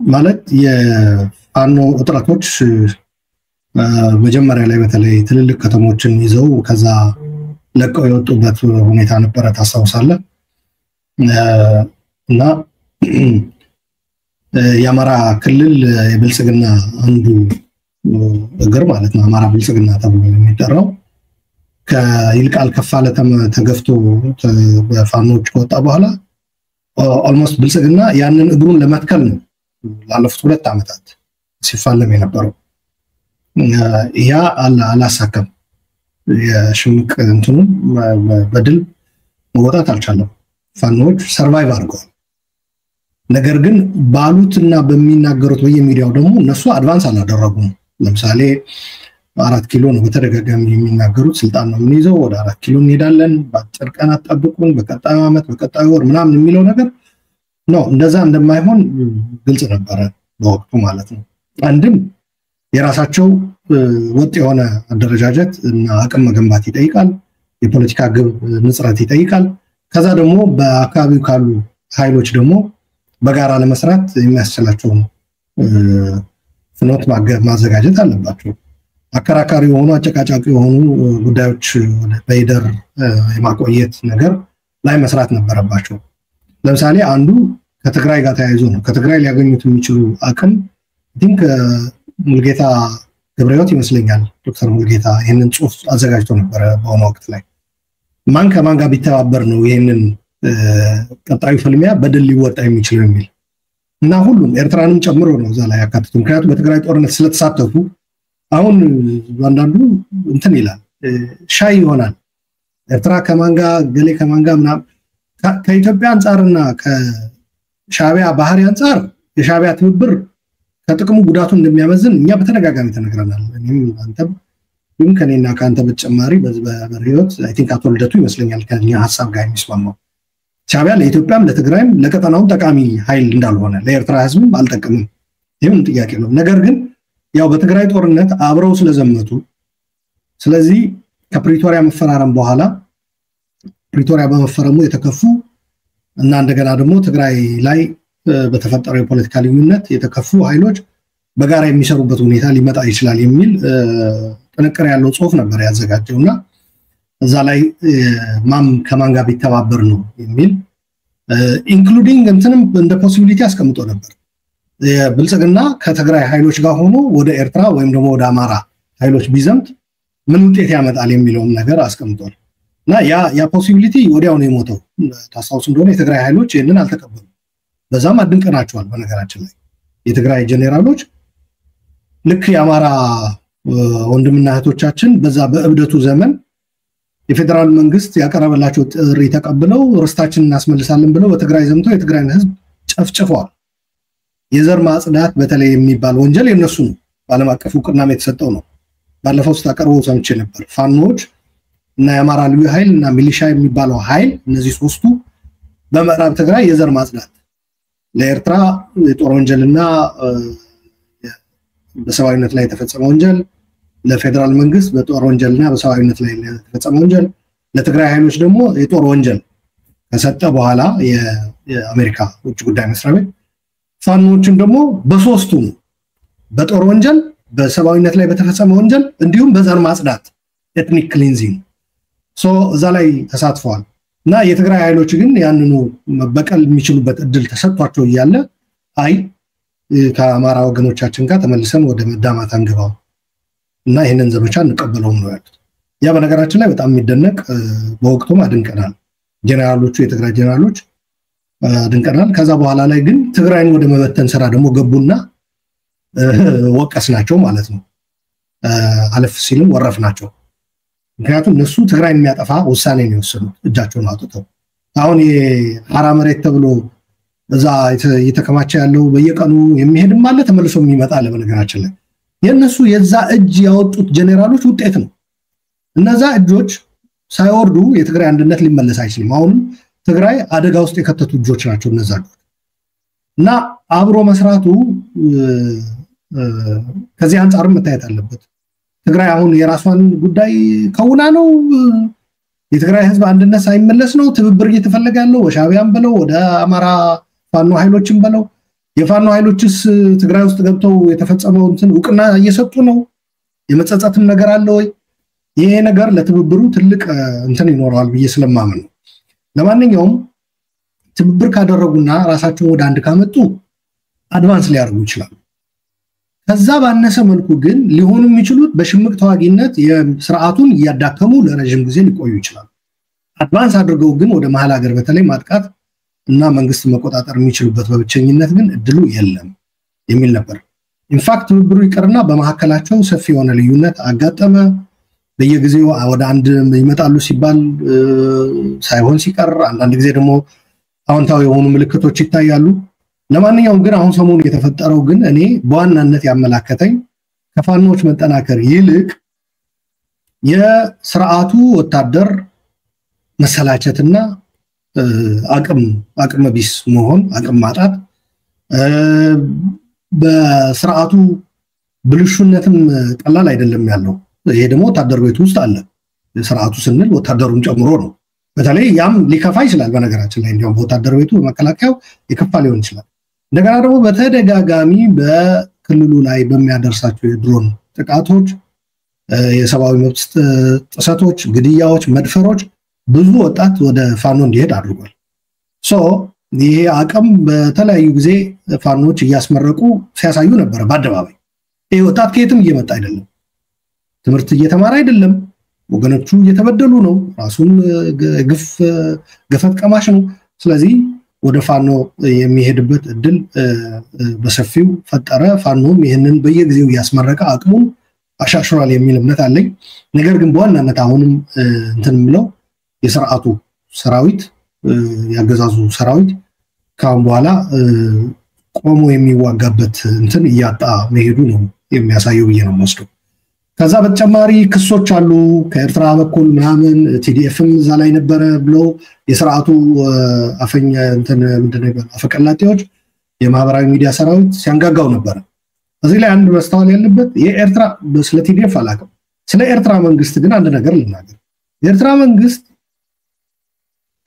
ማለት የፋኖ እጥረቶች መጀመሪያ ላይ በተለይ ትልልቅ ከተሞችን ይዘው ከዛ ለቀው የወጡበት ሁኔታ ነበረ ታስታውሳለህ። እና የአማራ ክልል የብልጽግና አንዱ እግር ማለት ነው አማራ ብልጽግና ተብሎ የሚጠራው ከይልቃል ከፋለ ተገፍቶ በፋኖች ከወጣ በኋላ ኦልሞስት ብልጽግና ያንን እግሩን ለመትከል ነው ላለፉት 2 ዓመታት ሲፋለም የነበረው። ያ አላሳከም የሽምቅ እንትኑ በድል መውጣት አልቻለም። ፋኖች ሰርቫይቭ አድርገዋል። ነገር ግን ባሉትና በሚናገሩት በየሚዲያው ደግሞ እነሱ አድቫንስ አላደረጉም። ለምሳሌ 4 ኪሎ ነው በተደጋጋሚ የሚናገሩት፣ ስልጣን ነው የምንይዘው፣ ወደ 4 ኪሎ እንሄዳለን፣ በአጭር ቀናት ጠብቁን፣ በቀጣዩ ዓመት በቀጣዩ ወር ምናምን የሚለው ነገር ነው። እንደዛ እንደማይሆን ግልጽ ነበረ በወቅቱ ማለት ነው። አንድም የራሳቸው ወጥ የሆነ አደረጃጀት እና አቅም መገንባት ይጠይቃል። የፖለቲካ ግብ ንጽረት ይጠይቃል። ከዛ ደግሞ በአካባቢው ካሉ ኃይሎች ደግሞ በጋራ ለመስራት የሚያስችላቸው ፍኖት ማዘጋጀት አለባቸው። አከራካሪ የሆኑ አጨቃጫቂ የሆኑ ጉዳዮች በይደር የማቆየት ነገር ላይ መስራት ነበረባቸው። ለምሳሌ አንዱ ከትግራይ ጋር ተያይዞ ነው። ከትግራይ ሊያገኙት የሚችሉ አቅም ዲንክ ሙልጌታ ገብረሕይወት ይመስለኛል ዶክተር ሙልጌታ ይህንን ጽሑፍ አዘጋጅቶ ነበረ በሆነ ወቅት ላይ ማን ከማን ጋር ቢተባበር ነው ይህንን ቀጣዩ ፍልሚያ በድል ሊወጣ የሚችለው የሚል እና ሁሉም ኤርትራንም ጨምሮ ነው እዛ ላይ ያካተቱ። ምክንያቱም በትግራይ ጦርነት ስለተሳተፉ አሁን አንዳንዱ እንትን ይላል ሻይ ይሆናል ኤርትራ ከማን ጋር ገሌ ከማን ጋር ምናምን ከኢትዮጵያ አንፃርና ከሻዕቢያ ባህሪ አንፃር የሻዕቢያ ትብብር ከጥቅሙ ጉዳቱ እንደሚያመዝን እኛ በተደጋጋሚ ተነግረናል። እኔም አንተም ግን ከኔና ካንተ በተጨማሪ በህይወት አይ ቲንክ አቶ ልደቱ ይመስለኛል ከኛ ሐሳብ ጋር የሚስማማው ሻዕቢያ ለኢትዮጵያም ለትግራይም ለቀጠናውም ጠቃሚ ኃይል እንዳልሆነ ለኤርትራ ህዝብም አልጠቀምም። ይሄም ጥያቄ ነው። ነገር ግን ያው በትግራይ ጦርነት አብረው ስለዘመቱ ስለዚህ ከፕሪቶሪያ መፈራረም በኋላ ፕሪቶሪያ በመፈረሙ የተከፉ እና እንደገና ደግሞ ትግራይ ላይ በተፈጠረው የፖለቲካ ልዩነት የተከፉ ኃይሎች በጋራ የሚሰሩበት ሁኔታ ሊመጣ ይችላል የሚል ጥንቅር ያለው ጽሑፍ ነበር ያዘጋጀውና እዛ ላይ ማም ከማን ጋር ቢተባበር ነው የሚል ኢንክሉዲንግ እንትንም እንደ ፖሲቢሊቲ አስቀምጦ ነበር። የብልጽግና ከትግራይ ኃይሎች ጋር ሆኖ ወደ ኤርትራ ወይም ደግሞ ወደ አማራ ኃይሎች ቢዘምት ምን ውጤት ያመጣል የሚለውን ነገር አስቀምጧል። እና ያ ፖሲቢሊቲ ወዲያው ነው የሞተው። ታስታውሱ እንደሆነ የትግራይ ኃይሎች ይህንን አልተቀበሉም። በዛም አድንቀናቸዋል። በነገራችን ላይ የትግራይ ጄኔራሎች ልክ የአማራ ወንድምና እህቶቻችን በዛ በእብደቱ ዘመን የፌደራል መንግስት ያቀረበላቸው ጥሪ ተቀብለው ርስታችንን እናስመልሳለን ብለው በትግራይ ዘምተው የትግራይን ህዝብ ጨፍጭፈዋል። የዘር ማጽዳት በተለይ የሚባል ወንጀል የነሱ ነው። በዓለም አቀፍ እውቅናም የተሰጠው ነው። ባለፈው ስታቀርበው ሰምቼ ነበር። ፋኖች እና የአማራ ልዩ ኃይል እና ሚሊሻ የሚባለው ኃይል እነዚህ ሶስቱ በምዕራብ ትግራይ የዘር ማጽዳት ለኤርትራ የጦር ወንጀልና በሰብአዊነት ላይ የተፈጸመ ወንጀል፣ ለፌደራል መንግስት በጦር ወንጀልና በሰብአዊነት ላይ የተፈጸመ ወንጀል፣ ለትግራይ ኃይሎች ደግሞ የጦር ወንጀል ከሰጠ በኋላ የአሜሪካ ውጭ ጉዳይ መስሪያ ቤት ፋኖችን ደግሞ በሶስቱ በጦር ወንጀል፣ በሰብአዊነት ላይ በተፈጸመ ወንጀል እንዲሁም በዘር ማጽዳት ኤትኒክ ክሊንዚንግ እዛ ላይ ተሳትፈዋል። እና የትግራይ ኃይሎች ግን ያንኑ መበቀል የሚችሉበት እድል ተሰጥቷቸው እያለ አይ ከአማራ ወገኖቻችን ጋር ተመልሰን ወደ መዳማት አንገባው እና ይሄንን ዘመቻ እንቀበለው ነው ያሉት። ያ በነገራችን ላይ በጣም የሚደነቅ በወቅቱም አድንቀናል። ጄኔራሎቹ የትግራይ ጄኔራሎች አድንቀናል። ከዛ በኋላ ላይ ግን ትግራይን ወደ መበተን ስራ ደግሞ ገቡና ወቀስናቸው ማለት ነው። አለፍ ሲልም ወረፍናቸው። ምክንያቱም እነሱ ትግራይን የሚያጠፋ ውሳኔ ነው የወሰኑት እጃቸውን አውጥተው። አሁን የሐራ መሬት ተብሎ እዛ እየተከማቸ ያለው በየቀኑ የሚሄድም ማለት ተመልሶ የሚመጣ አለ። በነገራችን ላይ የነሱ የዛ እጅ ያወጡት ጄኔራሎች ውጤት ነው። እነዛ እጆች ሳይወርዱ የትግራይ አንድነት ሊመለስ አይችልም። አሁንም ትግራይ አደጋ ውስጥ የከተቱ እጆች ናቸው እነዛ እና አብሮ መስራቱ ከዚህ አንፃር መታየት አለበት። ትግራይ አሁን የራሷን ጉዳይ ከውና ነው የትግራይ ህዝብ አንድነት ሳይመለስ ነው ትብብር እየተፈለገ ያለው ወሻቢያም ብለው ወደ አማራ ፋኖ ኃይሎችን በለው የፋኖ ኃይሎችስ ትግራይ ውስጥ ገብተው የተፈጸመው እንትን ውቅና እየሰጡ ነው የመጸጸትም ነገር አለ ወይ ይሄ ነገር ለትብብሩ ትልቅ እንትን ይኖራል ብዬ ስለማምን ነው ለማንኛውም ትብብር ካደረጉና ራሳቸውን ወደ አንድ ካመጡ አድቫንስ ሊያርጉ ይችላል ከዛ ባነሰ መልኩ ግን ሊሆኑ የሚችሉት በሽምቅ ተዋጊነት የሥርዓቱን ያዳከሙ ለረጅም ጊዜ ሊቆዩ ይችላል አድቫንስ አድርገው ግን ወደ መሃል ሀገር በተለይ ማጥቃት እና መንግስት መቆጣጠር የሚችሉበት በብቸኝነት ግን እድሉ የለም የሚል ነበር ኢንፋክት ትብብሩ ይቀርና በመሐከላቸው ሰፊ የሆነ ልዩነት አጋጠመ በየጊዜው ወደ አንድ ይመጣሉ ሲባል ሳይሆን ሲቀር አንዳንድ ጊዜ ደግሞ አዎንታዊ የሆኑ ምልክቶች ይታያሉ ለማንኛውም ግን አሁን ሰሞኑ የተፈጠረው ግን እኔ በዋናነት ያመላከተኝ ከፋኖች መጠናከር ይልቅ የሥርዓቱ ወታደር መሰላቸትና አቅም ቢስ መሆን አቅም ማጣት በሥርዓቱ ብልሹነትም ቀላል አይደለም ያለው ይሄ ደግሞ ወታደር ቤት ውስጥ አለ የሥርዓቱ ስንል ወታደሩን ጨምሮ ነው በተለይ ያም ሊከፋ ይችላል በነገራችን ላይ እንዲያውም ወታደር ቤቱ መከላከያው ይከፋ ሊሆን ይችላል እንደገና ደግሞ በተደጋጋሚ በክልሉ ላይ በሚያደርሳቸው የድሮን ጥቃቶች የሰብአዊ መብት ጥሰቶች ግድያዎች መድፈሮች ብዙ ወጣት ወደ ፋኖ እንዲሄድ አድርጓል ይሄ አቅም በተለያዩ ጊዜ ፋኖች እያስመረቁ ሲያሳዩ ነበር በአደባባይ ይሄ ወጣት ከየትም እየመጣ አይደለም ትምህርት እየተማረ አይደለም ወገኖቹ እየተበደሉ ነው ራሱን ገፈት ቀማሽ ነው ስለዚህ ወደ ፋኖ የሚሄድበት እድል በሰፊው ፈጠረ ፋኖም ይሄንን በየጊዜው ያስመረቀ አቅሙን አሻሽሯል የሚል እምነት አለኝ ነገር ግን በዋናነት አሁንም እንትን ምለው የሥርዓቱ ሰራዊት ያገዛዙ ሰራዊት ካሁን በኋላ ቆሞ የሚዋጋበት እንትን ያጣ መሄዱ ነው የሚያሳየው ብዬ ነው ወስዶ ከዛ በተጨማሪ ክሶች አሉ ከኤርትራ በኩል ምናምን ቲዲኤፍም እዛ ላይ ነበረ ብሎ የሥርዓቱ አፈኛ እንትን ምንድነው አፈቀላጤዎች የማህበራዊ ሚዲያ ሰራዊት ሲያንጋጋው ነበር እዚህ ላይ አንድ መስተዋል ያለበት የኤርትራ ስለ ቲዲኤፍ አላቀም ስለ ኤርትራ መንግስት ግን አንድ ነገር ልናገር የኤርትራ መንግስት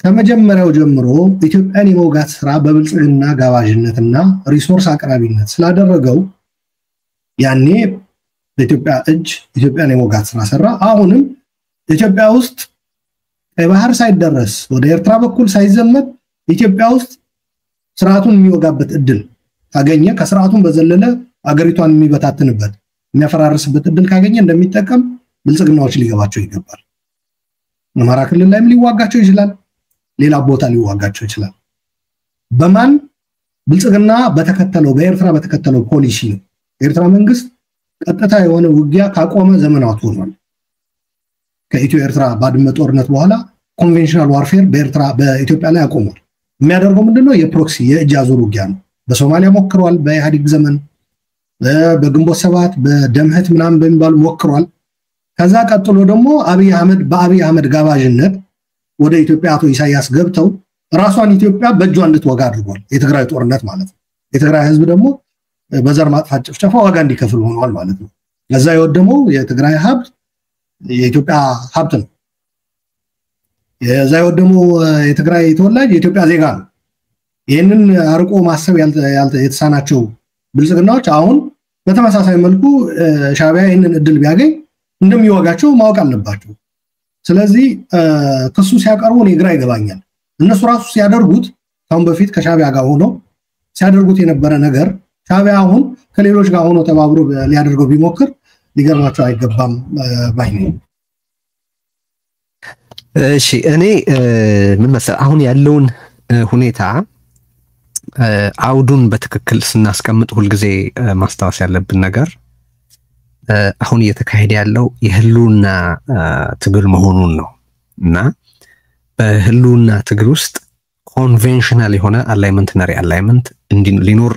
ከመጀመሪያው ጀምሮ ኢትዮጵያን የመውጋት ስራ በብልጽግና ጋባዥነትና ሪሶርስ አቅራቢነት ስላደረገው ያኔ በኢትዮጵያ እጅ ኢትዮጵያን የመውጋት ስራ ሰራ አሁንም ኢትዮጵያ ውስጥ ባህር ሳይደረስ ወደ ኤርትራ በኩል ሳይዘመት ኢትዮጵያ ውስጥ ስርዓቱን የሚወጋበት እድል ካገኘ ከስርዓቱን በዘለለ አገሪቷን የሚበታትንበት የሚያፈራርስበት እድል ካገኘ እንደሚጠቀም ብልጽግናዎች ሊገባቸው ይገባል አማራ ክልል ላይም ሊዋጋቸው ይችላል ሌላ ቦታ ሊዋጋቸው ይችላል በማን ብልጽግና በተከተለው በኤርትራ በተከተለው ፖሊሲ ነው ኤርትራ መንግስት ቀጥታ የሆነ ውጊያ ካቆመ ዘመናት ሆኗል ከኢትዮ ኤርትራ ባድመ ጦርነት በኋላ ኮንቬንሽናል ዋርፌር በኢትዮጵያ ላይ አቆሟል የሚያደርገው ምንድነው የፕሮክሲ የእጅ አዙር ውጊያ ነው በሶማሊያ ሞክሯል በኢህአዴግ ዘመን በግንቦት ሰባት በደምህት ምናምን በሚባሉ ሞክሯል ከዛ ቀጥሎ ደግሞ በአብይ አህመድ ጋባዥነት ወደ ኢትዮጵያ አቶ ኢሳያስ ገብተው ራሷን ኢትዮጵያ በእጇ እንድትወጋ አድርጓል የትግራይ ጦርነት ማለት ነው የትግራይ ህዝብ ደግሞ በዘር ማጥፋት ጭፍጨፋ ዋጋ እንዲከፍል ሆኗል ማለት ነው ለዛ የወደመው የትግራይ ሀብት የኢትዮጵያ ሀብት ነው የዛ የወደመው የትግራይ ተወላጅ የኢትዮጵያ ዜጋ ነው ይሄንን አርቆ ማሰብ የተሳናቸው ብልጽግናዎች አሁን በተመሳሳይ መልኩ ሻዕቢያ ይሄንን እድል ቢያገኝ እንደሚወጋቸው ማወቅ አለባቸው ስለዚህ ክሱ ሲያቀርቡ ነው ግራ ይገባኛል እነሱ ራሱ ሲያደርጉት ታውን በፊት ከሻዕቢያ ጋር ሆኖ ሲያደርጉት የነበረ ነገር ሻዕቢያ አሁን ከሌሎች ጋር ሆኖ ተባብሮ ሊያደርገው ቢሞክር ሊገርማቸው አይገባም ባይ ነኝ እሺ እኔ ምን መሰለህ አሁን ያለውን ሁኔታ አውዱን በትክክል ስናስቀምጥ ሁሉ ጊዜ ማስተዋወስ ያለብን ነገር አሁን እየተካሄደ ያለው የህልውና ትግል መሆኑን ነው እና በህልውና ትግል ውስጥ ኮንቬንሽናል የሆነ አላይመንት እና ሪአላይመንት ሊኖር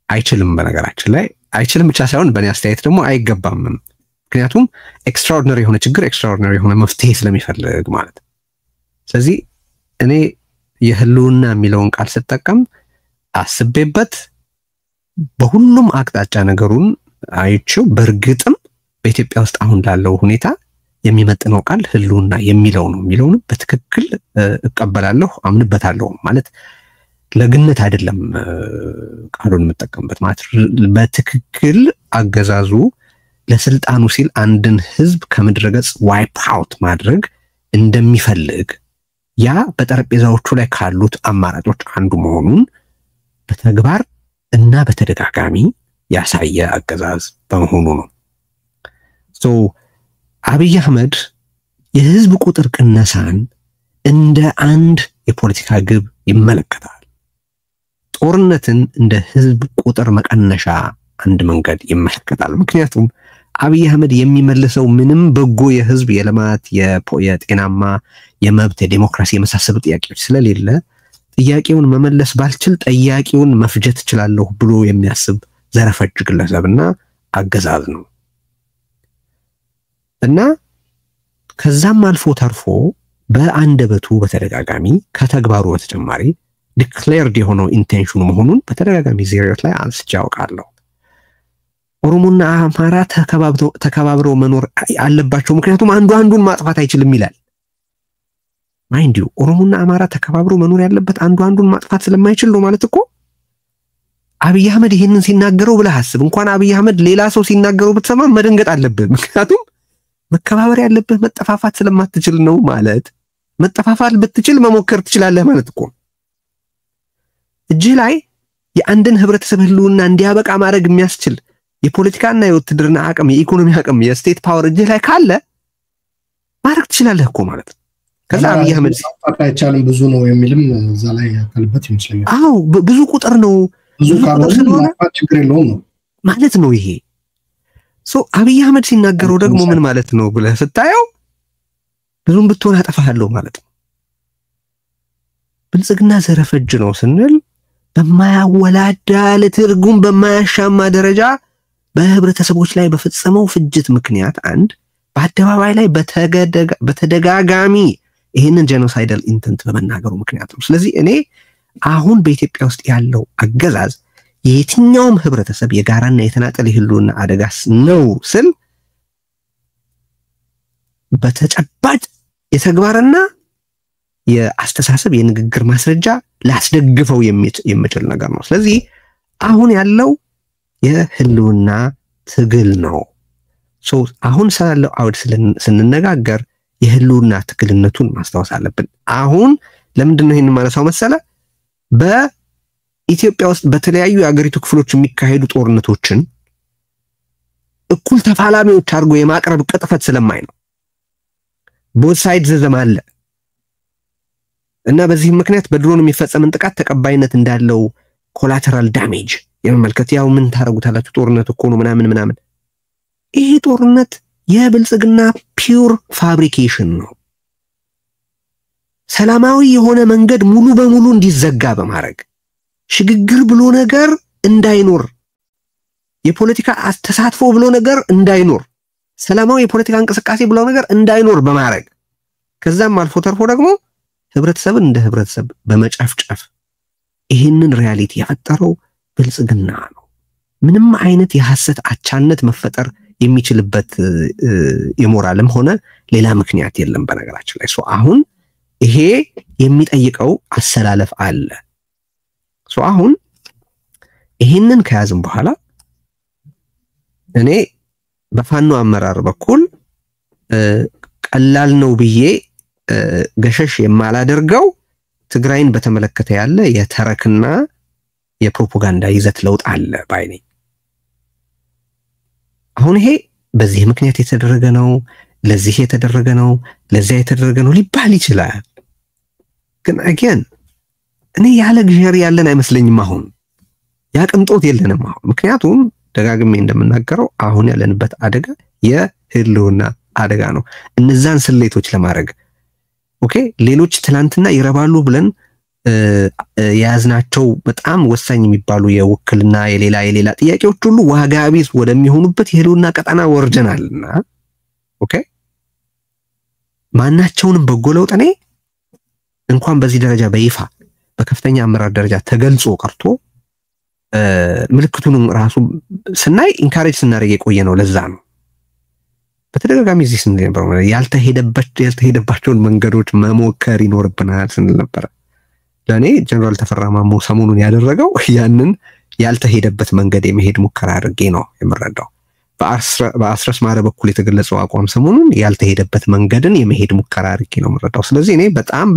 አይችልም በነገራችን ላይ አይችልም ብቻ ሳይሆን በእኔ አስተያየት ደግሞ አይገባም ምክንያቱም ኤክስትራኦርዲነሪ የሆነ ችግር ኤክስትራኦርዲነሪ የሆነ መፍትሄ ስለሚፈልግ ማለት ስለዚህ እኔ የህልውና የሚለውን ቃል ስጠቀም አስቤበት በሁሉም አቅጣጫ ነገሩን አይቼው በርግጥም በኢትዮጵያ ውስጥ አሁን ላለው ሁኔታ የሚመጥነው ቃል ህልውና የሚለው ነው የሚለውን በትክክል እቀበላለሁ አምንበታለሁ ማለት ለግነት አይደለም ቃሉን የምጠቀምበት ማለት በትክክል አገዛዙ ለስልጣኑ ሲል አንድን ህዝብ ከምድረ ገጽ ዋይፕ አውት ማድረግ እንደሚፈልግ ያ በጠረጴዛዎቹ ላይ ካሉት አማራጮች አንዱ መሆኑን በተግባር እና በተደጋጋሚ ያሳየ አገዛዝ በመሆኑ ነው። አብይ አህመድ የህዝብ ቁጥር ቅነሳን እንደ አንድ የፖለቲካ ግብ ይመለከታል። ጦርነትን እንደ ህዝብ ቁጥር መቀነሻ አንድ መንገድ ይመለከታል። ምክንያቱም አብይ አህመድ የሚመልሰው ምንም በጎ የህዝብ የልማት የጤናማ የመብት የዲሞክራሲ የመሳሰሉ ጥያቄዎች ስለሌለ ጥያቄውን መመለስ ባልችል ጠያቂውን መፍጀት እችላለሁ ብሎ የሚያስብ ዘረፈጅ ግለሰብና አገዛዝ ነው እና ከዛም አልፎ ተርፎ በአንደበቱ በተደጋጋሚ ከተግባሩ በተጨማሪ ዲክሌርድ የሆነው ኢንቴንሽኑ መሆኑን በተደጋጋሚ ዜሪዮት ላይ አንስቼ አውቃለሁ። ኦሮሞና አማራ ተከባብረው መኖር አለባቸው ምክንያቱም አንዱ አንዱን ማጥፋት አይችልም ይላል። ማይንድ ዩ ኦሮሞና አማራ ተከባብረው መኖር ያለበት አንዱ አንዱን ማጥፋት ስለማይችል ነው ማለት እኮ። አብይ አህመድ ይሄንን ሲናገረው ብለህ አስብ። እንኳን አብይ አህመድ ሌላ ሰው ሲናገረው ብትሰማ መደንገጥ አለብህ። ምክንያቱም መከባበር ያለበት መጠፋፋት ስለማትችል ነው ማለት። መጠፋፋት ብትችል መሞከር ትችላለህ ማለት እኮ። እጅ ላይ የአንድን ህብረተሰብ ህልውና እንዲያበቃ ማድረግ የሚያስችል የፖለቲካና የውትድርና አቅም የኢኮኖሚ አቅም የስቴት ፓወር እጅ ላይ ካለ ማድረግ ትችላለህ እኮ ማለት ነው። ከዛ አብይ አህመድ አይቻልም ብዙ ነው የሚልም እዛ ላይ ያከልበት ይመስለኛል። አዎ ብዙ ቁጥር ነው ብዙ ካልሆነ ችግር የለውም ነው ማለት ነው ይሄ። አብይ አህመድ ሲናገረው ደግሞ ምን ማለት ነው ብለህ ስታየው ብዙም ብትሆን አጠፋሃለሁ ማለት ነው። ብልጽግና ዘረፈጅ ነው ስንል በማያወላዳ ለትርጉም በማያሻማ ደረጃ በህብረተሰቦች ላይ በፈጸመው ፍጅት ምክንያት አንድ በአደባባይ ላይ በተደጋጋሚ ይሄንን ጄኖሳይዳል ኢንተንት በመናገሩ ምክንያት ነው። ስለዚህ እኔ አሁን በኢትዮጵያ ውስጥ ያለው አገዛዝ የየትኛውም ህብረተሰብ የጋራና የተናጠል ህልውና አደጋስ ነው ስል በተጨባጭ የተግባርና የአስተሳሰብ የንግግር ማስረጃ ላስደግፈው የሚችል ነገር ነው። ስለዚህ አሁን ያለው የህልውና ትግል ነው። አሁን ስላለው አውድ ስንነጋገር የህልውና ትግልነቱን ማስታወስ አለብን። አሁን ለምንድን ነው ይሄንን ማለሳው መሰለ? በኢትዮጵያ ውስጥ በተለያዩ የአገሪቱ ክፍሎች የሚካሄዱ ጦርነቶችን እኩል ተፋላሚዎች አድርጎ የማቅረብ ቅጥፈት ስለማይ ነው። ቦት ሳይድ ዘዘም አለ እና በዚህም ምክንያት በድሮን የሚፈጸምን ጥቃት ተቀባይነት እንዳለው ኮላተራል ዳሜጅ የመመልከት ያው ምን ታረጉታላችሁ ጦርነት እኮ ነው ምናምን ይሄ ጦርነት የብልጽግና ፒውር ፋብሪኬሽን ነው። ሰላማዊ የሆነ መንገድ ሙሉ በሙሉ እንዲዘጋ በማድረግ ሽግግር ብሎ ነገር እንዳይኖር የፖለቲካ አስተሳትፎ ብሎ ነገር እንዳይኖር ሰላማዊ የፖለቲካ እንቅስቃሴ ብሎ ነገር እንዳይኖር በማድረግ ከዛም አልፎ ተርፎ ደግሞ ህብረተሰብን እንደ ህብረተሰብ በመጨፍጨፍ ይሄንን ሪያሊቲ ያፈጠረው ብልጽግና ነው። ምንም አይነት የሐሰት አቻነት መፈጠር የሚችልበት የሞራልም ሆነ ሌላ ምክንያት የለም በነገራችን ላይ። አሁን ይሄ የሚጠይቀው አሰላለፍ አለ። አሁን ይሄንን ከያዝም በኋላ እኔ በፋኖ አመራር በኩል ቀላል ነው ብዬ ገሸሽ የማላደርገው ትግራይን በተመለከተ ያለ የተረክና የፕሮፓጋንዳ ይዘት ለውጥ አለ ባይኔ። አሁን ይሄ በዚህ ምክንያት የተደረገ ነው፣ ለዚህ የተደረገ ነው፣ ለዚያ የተደረገ ነው ሊባል ይችላል። ግን አገን እኔ ያለ ግሸር ያለን አይመስለኝም። አሁን ያቅንጦት የለንም አሁን። ምክንያቱም ደጋግሜ እንደምናገረው አሁን ያለንበት አደጋ የህልውና አደጋ ነው። እነዛን ስሌቶች ለማድረግ ኦኬ ሌሎች ትላንትና ይረባሉ ብለን የያዝናቸው በጣም ወሳኝ የሚባሉ የውክልና የሌላ ጥያቄዎች ሁሉ ዋጋ ቢስ ወደሚሆኑበት የህልውና ቀጠና ወርደናልና ኦኬ ማናቸውንም በጎ ለውጥ እኔ እንኳን በዚህ ደረጃ በይፋ በከፍተኛ አመራር ደረጃ ተገልጾ ቀርቶ ምልክቱን ራሱ ስናይ ኢንካሬጅ ስናደርግ የቆየ ነው። ለዛ ነው በተደጋጋሚ እዚህ ስንል ነበር ያልተሄደባቸውን መንገዶች መሞከር ይኖርብናል ስንል ነበር። ለኔ ጀነራል ተፈራ ማሞ ሰሞኑን ያደረገው ያንን ያልተሄደበት መንገድ የመሄድ ሙከራ አድርጌ ነው የምረዳው። በአስረስ ማረ በኩል የተገለጸው አቋም ሰሞኑን ያልተሄደበት መንገድን የመሄድ ሙከራ አድርጌ ነው የምረዳው። ስለዚህ እኔ በጣም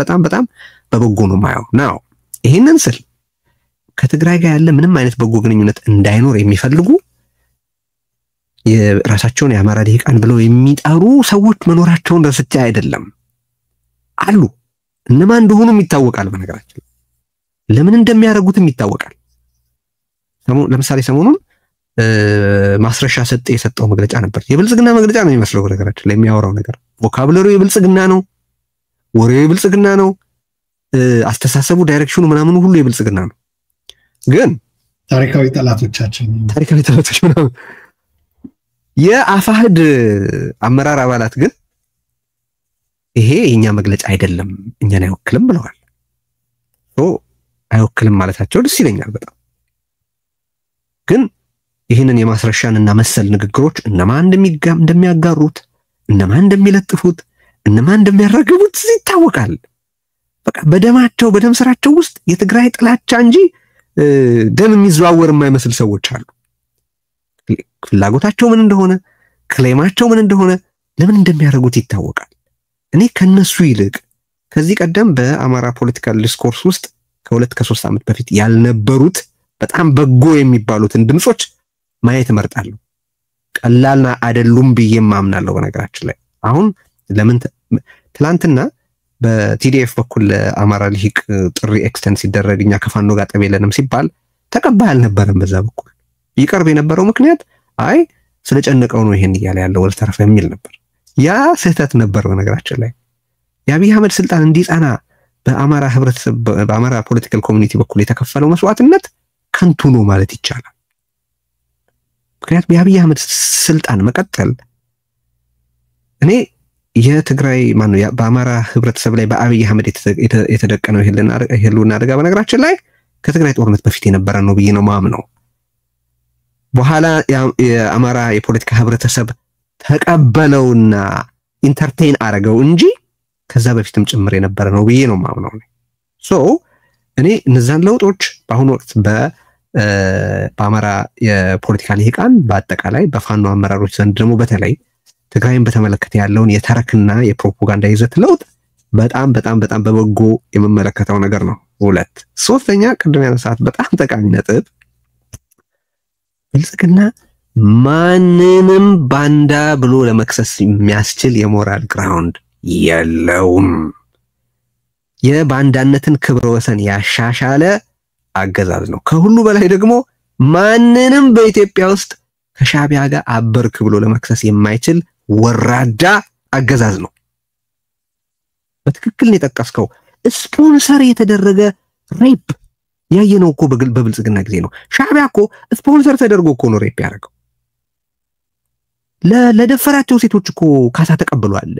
በበጎ ነው ማየው ነው። ይሄንን ስል ከትግራይ ጋር ያለ ምንም አይነት በጎ ግንኙነት እንዳይኖር የሚፈልጉ የራሳቸውን የአማራ ልሂቃን ብለው የሚጠሩ ሰዎች መኖራቸውን ረስቼ አይደለም። አሉ። እነማን እንደሆኑም ይታወቃል። በነገራችን ለምን እንደሚያደርጉትም ይታወቃል። ለምሳሌ ሰሞኑን ማስረሻ ሰጤ የሰጠው መግለጫ ነበር። የብልጽግና መግለጫ ነው የሚመስለው። በነገራችን ላይ የሚያወራው ነገር ቮካብለሪው የብልጽግና ነው፣ ወሬው የብልጽግና ነው፣ አስተሳሰቡ ዳይሬክሽኑ ምናምኑ ሁሉ የብልጽግና ነው። ግን ታሪካዊ ጠላቶቻችን ምናምን የአፋህድ አመራር አባላት ግን ይሄ የኛ መግለጫ አይደለም፣ እኛን አይወክልም ብለዋል። አይወክልም ማለታቸው ደስ ይለኛል በጣም። ግን ይህንን የማስረሻንና መሰል ንግግሮች እነማን እንደሚያጋሩት፣ እነማን እንደሚለጥፉት፣ እነማን እንደሚያራግቡት ይታወቃል። በቃ በደማቸው በደም ስራቸው ውስጥ የትግራይ ጥላቻ እንጂ ደም የሚዘዋወር የማይመስል ሰዎች አሉ። ፍላጎታቸው ምን እንደሆነ፣ ክሌማቸው ምን እንደሆነ፣ ለምን እንደሚያደርጉት ይታወቃል። እኔ ከነሱ ይልቅ ከዚህ ቀደም በአማራ ፖለቲካል ዲስኮርስ ውስጥ ከ2-3 ዓመት በፊት ያልነበሩት በጣም በጎ የሚባሉትን ድምጾች ማየት እመርጣለሁ። ቀላልና አይደሉም ብዬም አምናለሁ። በነገራችን ላይ አሁን ለምን ትላንትና በቲዲኤፍ በኩል ለአማራ ልሂቅ ጥሪ ኤክስተንስ ሲደረግ እኛ ከፋኖ ጋር ጠብ የለንም ሲባል ተቀባይ አልነበረም። በዛ በኩል ይቀርብ የነበረው ምክንያት አይ ስለጨነቀው ነው ይሄን እያለ ያለው ወልተረፈ የሚል ነበር። ያ ስህተት ነበር። በነገራችን ላይ የአብይ አህመድ ስልጣን እንዲጻና በአማራ ህብረተሰብ በአማራ ፖለቲካል ኮሚኒቲ በኩል የተከፈለው መስዋዕትነት ከንቱ ነው ማለት ይቻላል። ምክንያቱም የአብይ አህመድ ስልጣን መቀጠል እኔ የትግራይ ማነው በአማራ ህብረተሰብ ላይ በአብይ አህመድ የተደቀነው ይሄሉና አደጋ በነገራችን ላይ ከትግራይ ጦርነት በፊት የነበረ ነው ብዬ ነው ማምነው። በኋላ የአማራ የፖለቲካ ህብረተሰብ ተቀበለውና ኢንተርቴይን አረገው እንጂ ከዛ በፊትም ጭምር የነበረ ነው ብዬ ነው ማምነው። እኔ እነዛን ለውጦች በአሁኑ ወቅት በአማራ የፖለቲካ ልሂቃን በአጠቃላይ በፋኖ አመራሮች ዘንድ ደግሞ በተለይ ትግራይን በተመለከተ ያለውን የተረክና የፕሮፓጋንዳ ይዘት ለውጥ በጣም በበጎ የምመለከተው ነገር ነው። 2 ሶስተኛ ቅድም ያነሳት በጣም ጠቃሚ ነጥብ ብልጽግና ማንንም ባንዳ ብሎ ለመክሰስ የሚያስችል የሞራል ግራውንድ የለውም። የባንዳነትን ክብረ ወሰን ያሻሻለ አገዛዝ ነው። ከሁሉ በላይ ደግሞ ማንንም በኢትዮጵያ ውስጥ ከሻቢያ ጋር አበርክ ብሎ ለመክሰስ የማይችል ወራዳ አገዛዝ ነው። በትክክል ነው የጠቀስከው። ስፖንሰር የተደረገ ሬፕ ያየነው እኮ በብልጽግና ጊዜ ነው። ሻቢያ እኮ ስፖንሰር ተደርጎ እኮ ነው ሬፕ ያደረገው። ለደፈራቸው ሴቶች እኮ ካሳ ተቀብሏል።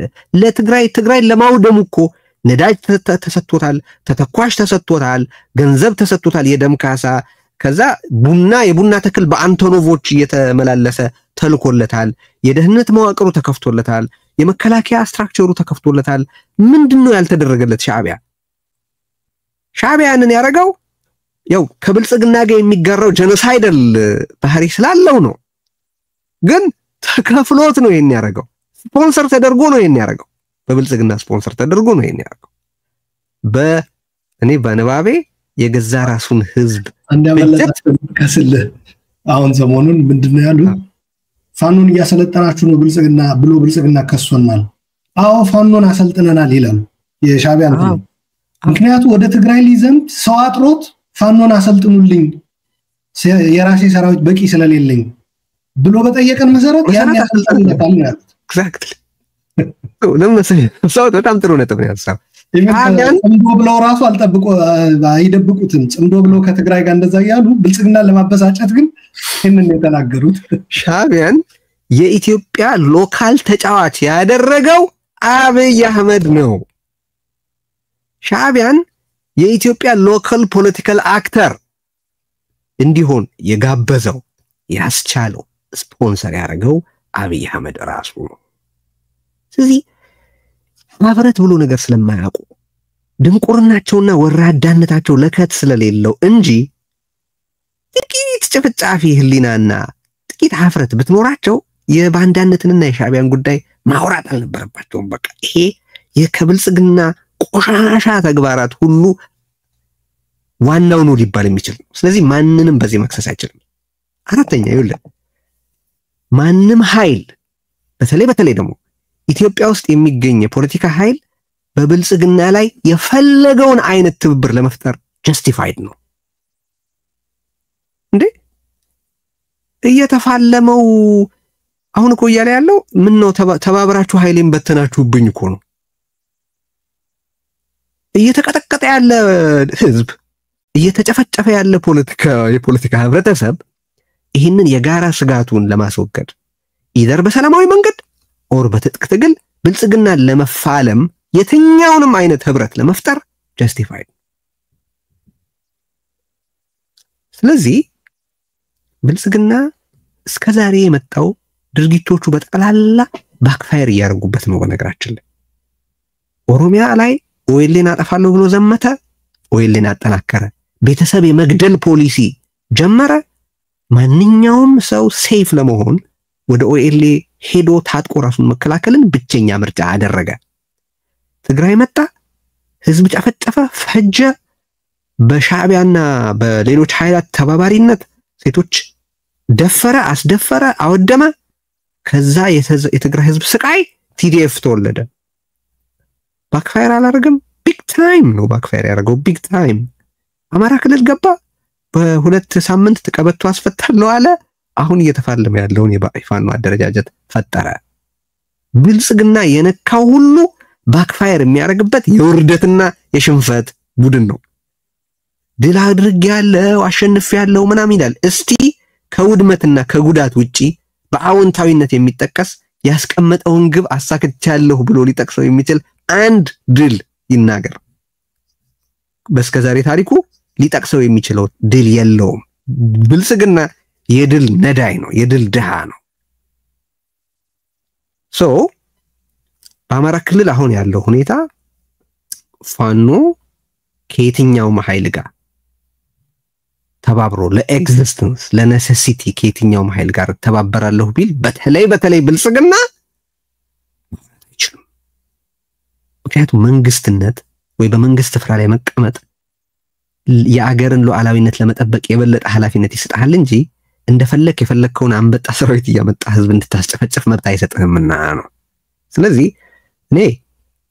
ትግራይ ለማውደሙ እኮ ነዳጅ ተሰጥቶታል፣ ተተኳሽ ተሰጥቶታል፣ ገንዘብ ተሰጥቶታል፣ የደም ካሳ። ከዛ የቡና ተክል በአንቶኖቮች እየተመላለሰ ተልኮለታል። የደህንነት መዋቅሩ ተከፍቶለታል። የመከላከያ ስትራክቸሩ ተከፍቶለታል። ምንድነው ያልተደረገለት? ሻቢያንን ያረጋው ያው ከብልጽግና ጋር የሚጋራው ጄኖሳይደል ባህሪ ስላለው ነው። ግን ተከፍሎት ነው ይሄን ያረጋው። ስፖንሰር ተደርጎ ነው ይሄን ያረጋው። በብልጽግና ስፖንሰር ተደርጎ ነው ይሄን ያረጋው። እኔ በንባቤ የገዛ ራሱን ህዝብ ከስልህ አሁን ሰሞኑን ምንድነው ያሉት? ፋኖን እያሰለጠናችሁ ነው ብልጽግና ከሶናል። አዎ ፋኖን አሰልጥነናል ይላሉ የሻቢያ ነው። ምክንያቱም ወደ ትግራይ ሊዘምት ሰው አጥሮት ፋኖን አሰልጥኑልኝ የራሴ ሰራዊት በቂ ስለሌለኝ ብሎ በጠየቀን መሰረት ያን ያሰልጥነናል ነው ያሉት። ኤግዛክትሊ ሰው በጣም ጥሩ ነጥብ ነው ያሳው። ጽምዶ ብለው ራሱ አይደብቁትም። ጽምዶ ብለው ከትግራይ ጋር እንደዛ ያሉ ብልጽግና ለማበሳጨት ግን ይሄንን የተናገሩት። ሻቢያን የኢትዮጵያ ሎካል ተጫዋች ያደረገው አብይ አህመድ ነው። ሻቢያን የኢትዮጵያ ሎካል ፖለቲካል አክተር እንዲሆን የጋበዘው ያስቻለው ስፖንሰር ያደረገው አብይ አህመድ ራሱ ነው። ስለዚህ ማብረት ብሎ ነገር ስለማያውቁ ድንቁርናቸውና ወራዳነታቸው ለከት ስለሌለው እንጂ ጥቂት ጭፍጫፊ ህሊናና ጥቂት ሀፍረት ብትኖራቸው የባንዳነትንና የሻዕቢያን ጉዳይ ማውራት አልነበረባቸውም። በቃ ይሄ የከብልጽግና ቆሻሻ ተግባራት ሁሉ ዋናው ነው ሊባል የሚችል ነው። ስለዚህ ማንንም በዚህ መክሰስ አይችልም። አራተኛ ይኸውልህ ማንም ኃይል በተለይ ደግሞ ኢትዮጵያ ውስጥ የሚገኝ የፖለቲካ ኃይል በብልጽግና ላይ የፈለገውን አይነት ትብብር ለመፍጠር ጀስቲፋይድ ነው እንዴ? እየተፋለመው አሁን እኮ እያለ ያለው ምን ነው? ተባብራችሁ ኃይሌን በተናችሁብኝ እኮ ነው። እየተቀጠቀጠ ያለ ህዝብ፣ እየተጨፈጨፈ ያለ የፖለቲካ ህብረተሰብ ይህንን የጋራ ስጋቱን ለማስወገድ ኢደር በሰላማዊ መንገድ ኦር በትጥቅ ትግል ብልጽግናን ለመፋለም የትኛውንም አይነት ህብረት ለመፍጠር ጀስቲፋይድ። ስለዚህ ብልጽግና እስከዛሬ የመጣው ድርጊቶቹ በጠቅላላ ባክፋየር እያደረጉበት ነው። በነገራችን ላይ ኦሮሚያ ላይ ኦኤልኤን አጠፋለሁ ብሎ ዘመተ፣ ኦኤልኤን አጠናከረ። ቤተሰብ የመግደል ፖሊሲ ጀመረ። ማንኛውም ሰው ሴፍ ለመሆን ወደ ኦኤልኤ ሄዶ ታጥቆ ራሱን መከላከልን ብቸኛ ምርጫ አደረገ። ትግራይ መጣ፣ ህዝብ ጨፈጨፈ፣ ፈጀ። በሻዕቢያና በሌሎች ኃይላት ተባባሪነት ሴቶች ደፈረ፣ አስደፈረ፣ አወደመ። ከዛ የትግራይ ህዝብ ስቃይ ቲዲኤፍ ተወለደ። ባክፋየር አላደረገም? ቢግ ታይም ነው ባክፋየር ያደረገው፣ ቢግ ታይም። አማራ ክልል ገባ፣ በሁለት ሳምንት ተቀበቶ አስፈታለሁ አለ። አሁን እየተፋለመ ያለውን የፋኖ አደረጃጀት ፈጠረ። ብልጽግና የነካው ሁሉ ባክፋየር የሚያደርግበት የውርደትና የሽንፈት ቡድን ነው። ድል አድርጌያለሁ፣ አሸንፌያለሁ ምናምን ይላል። እስቲ ከውድመትና ከጉዳት ውጪ በአዎንታዊነት የሚጠቀስ ያስቀመጠውን ግብ አሳክቻለሁ ብሎ ሊጠቅሰው የሚችል አንድ ድል ይናገር። በስከዛሬ ታሪኩ ሊጠቅሰው የሚችለው ድል የለውም። ብልጽግና የድል ነዳይ ነው፣ የድል ድሃ ነው። በአማራ ክልል አሁን ያለው ሁኔታ ፋኖ ከየትኛውም ኃይል ጋር ተባብሮ ለኤግዚስተንስ ለኔሴሲቲ ከየትኛውም ኃይል ጋር ተባበራለሁ ቢል በተለይ ብልጽግና አይችልም። ምክንያቱም መንግስትነት ወይ በመንግስት ስፍራ ላይ መቀመጥ የአገርን ሉዓላዊነት ለመጠበቅ የበለጠ ኃላፊነት ይሰጣል እንጂ እንደፈለክ የፈለከውን አንበጣ ሰራዊት እያመጣ ህዝብ እንድታስጨፈጭፍ መብት አይሰጥህምና ነው። ስለዚህ እኔ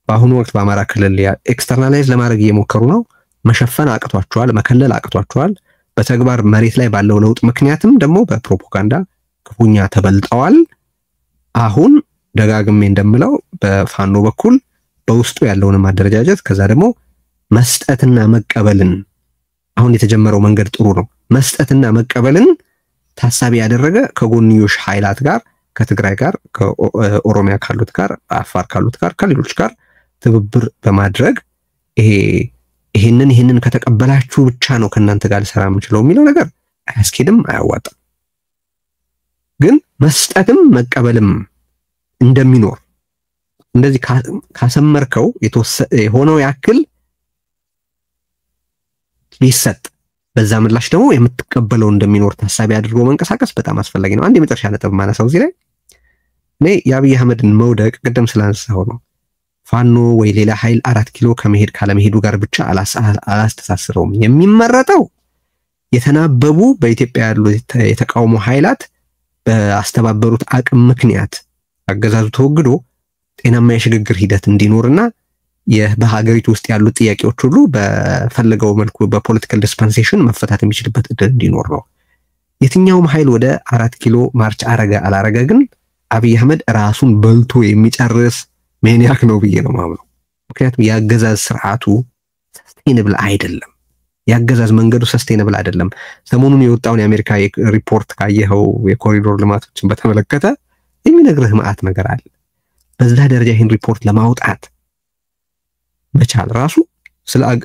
በአሁኑ ወቅት በአማራ ክልል ኤክስተርናላይዝ ለማድረግ እየሞከሩ ነው። መሸፈን አቅቷቸዋል፣ መከለል አቅቷቸዋል። በተግባር መሬት ላይ ባለው ለውጥ ምክንያትም ደግሞ በፕሮፓጋንዳ ክፉኛ ተበልጠዋል። አሁን ደጋግሜ እንደምለው በፋኖ በኩል በውስጡ ያለውን ማደረጃጀት ከዛ ደግሞ መስጠትና መቀበልን አሁን የተጀመረው መንገድ ጥሩ ነው። መስጠትና መቀበልን ታሳቢ ያደረገ ከጎንዮሽ ኃይላት ጋር ከትግራይ ጋር ከኦሮሚያ ካሉት ጋር አፋር ካሉት ጋር ከሌሎች ጋር ትብብር በማድረግ ይሄንን ከተቀበላችሁ ብቻ ነው ከናንተ ጋር ልሰራ የምችለው የሚለው ነገር አያስኬድም፣ አያዋጣም። ግን መስጠትም መቀበልም እንደሚኖር እንደዚህ ካሰመርከው የሆነው ያክል ሊሰጥ በዛ ምላሽ ደግሞ የምትቀበለው እንደሚኖር ታሳቢ አድርጎ መንቀሳቀስ በጣም አስፈላጊ ነው። አንድ የመጨረሻ ነጥብ ማነሳው እዚህ ላይ እኔ የአብይ አህመድን መውደቅ ቅድም ስላነሳው ነው። ፋኖ ወይ ሌላ ኃይል 4 ኪሎ ከመሄድ ካለመሄዱ ጋር ብቻ አላስተሳስረውም። የሚመረጠው የተናበቡ በኢትዮጵያ ያሉ የተቃውሞ ኃይላት በአስተባበሩት አቅም ምክንያት አገዛዙ ተወግዶ ጤናማ የሽግግር ሂደት እንዲኖርና በሀገሪቱ ውስጥ ያሉ ጥያቄዎች ሁሉ በፈለገው መልኩ በፖለቲካል ዲስፐንሴሽን መፈታት የሚችልበት እድል እንዲኖር ነው። የትኛውም ኃይል ወደ 4 ኪሎ ማርች አላረገ ግን አብይ አህመድ ራሱን በልቶ የሚጨርስ ሜኒያክ ነው ብዬ ነው ማምነው። ምክንያቱም የአገዛዝ ስርዓቱ ሰስቴነብል አይደለም። የአገዛዝ መንገዱ ሰስቴነብል አይደለም። ሰሞኑን የወጣውን የአሜሪካ ሪፖርት ካየኸው የኮሪዶር ልማቶችን በተመለከተ የሚነግርህ ማአት ነገር አለ። በዛ ደረጃ ይህን ሪፖርት ለማውጣት መቻል ራሱ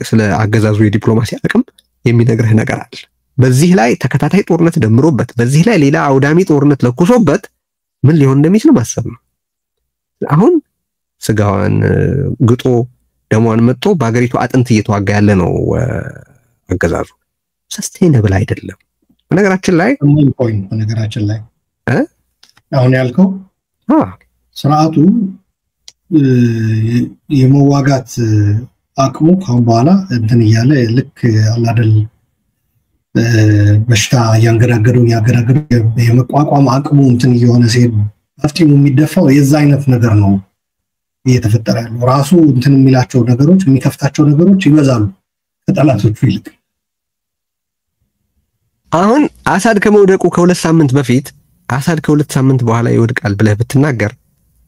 ስለ አገዛዙ የዲፕሎማሲ አቅም የሚነግርህ ነገር አለ። በዚህ ላይ ተከታታይ ጦርነት ደምሮበት በዚህ ላይ ሌላ አውዳሚ ጦርነት ለኩሶበት ምን ሊሆን እንደሚችል ማሰብ ነው። አሁን ስጋዋን ግጦ ደሟን መጥቶ በአገሪቱ አጥንት እየተዋጋ ያለ ነው አገዛዙ። ሰስቴነብል አይደለም። በነገራችን ላይ አሁን ያልከው ስርዓቱ የመዋጋት አቅሙ ካሁን በኋላ እንትን እያለ ልክ አላደል በሽታ ያንገራገደው የመቋቋም አቅሙ እንትን እየሆነ ሲሄድ አፍጢሙ የሚደፋው የዛ አይነት ነገር ነው እየተፈጠረ ያለው። ራሱ እንትን የሚላቸው ነገሮች የሚከፍታቸው ነገሮች ይበዛሉ ከጠላቶቹ ይልቅ። አሁን አሳድ ከመውደቁ ከ2 ሳምንት በፊት አሳድ ከ2 ሳምንት በኋላ ይወድቃል ብለህ ብትናገር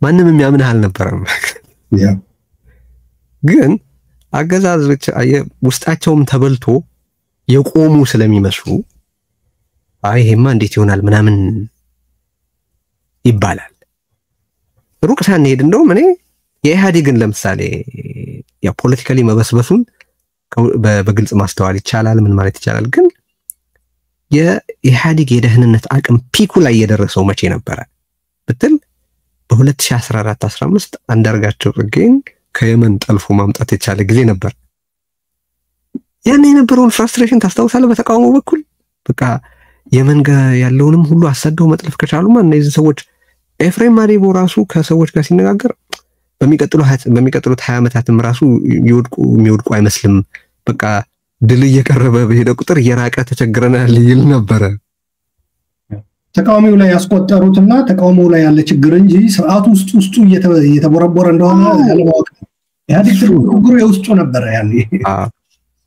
ማንም የሚያምንህ አልነበረም። ግን አገዛዞች ውስጣቸውም ተበልቶ የቆሙ ስለሚመስሉ ይሄማ እንዴት ይሆናል ምናምን ይባላል። ሩቅ ሳንሄድ እንደውም እኔ የኢህአዴግን ለምሳሌ ፖለቲካሊ መበስበሱን በግልጽ ማስተዋል ይቻላል። ምን ማለት ይቻላል? ግን የኢህአዴግ የደህንነት አቅም ፒኩ ላይ የደረሰው መቼ ነበረ ብትል በ2014-15 አንዳርጋቸው ጽጌን ከየመን ጠልፎ ማምጣት የቻለ ጊዜ ነበር። ያን የነበረውን ፍራስትሬሽን ታስታውሳለህ? በተቃውሞ በኩል በቃ የመን ጋር ያለውንም ሁሉ አሰደው መጥለፍ ከቻሉማ እነዚህ ሰዎች ኤፍሬም ማዴቦ ራሱ ከሰዎች ጋር ሲነጋገር በሚቀጥሉት 20 ዓመታትም ራሱ የሚወድቁ አይመስልም። በቃ ድል እየቀረበ በሄደ ቁጥር እየራቀ ተቸግረናል ይል ነበረ። ተቃዋሚው ላይ ያስቆጠሩትና ተቃውሞው ላይ ያለ ችግር እንጂ ስርዓቱ ውስጡ እየተቦረቦረ እንደሆነ ያለማወቅ ነው። ኢህአዴግ ችግሩ የውስጡ ነበረ ያኔ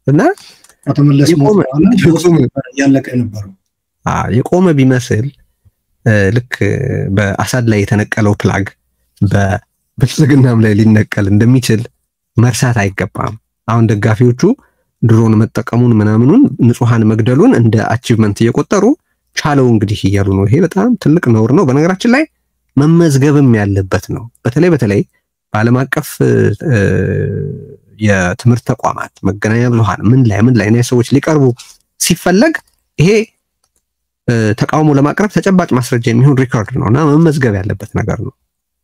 እና ከተመለስ ያለቀ ነበር። የቆመ ቢመስል ልክ በአሳድ ላይ የተነቀለው ፕላግ በብልጽግናም ላይ ሊነቀል እንደሚችል መርሳት አይገባም። አሁን ደጋፊዎቹ ድሮን መጠቀሙን ምናምኑን ንጹሃን መግደሉን እንደ አቺቭመንት እየቆጠሩ ቻለው እንግዲህ እያሉ ነው። ይሄ በጣም ትልቅ ነውር ነው። በነገራችን ላይ መመዝገብም ያለበት ነው። በተለይ በዓለም አቀፍ የትምህርት ተቋማት መገናኛ ብዙሃን ምን ላይ ነው ሰዎች ሊቀርቡ ሲፈለግ ይሄ ተቃውሞ ለማቅረብ ተጨባጭ ማስረጃ የሚሆን ሪኮርድ ነውና መመዝገብ ያለበት ነገር ነው።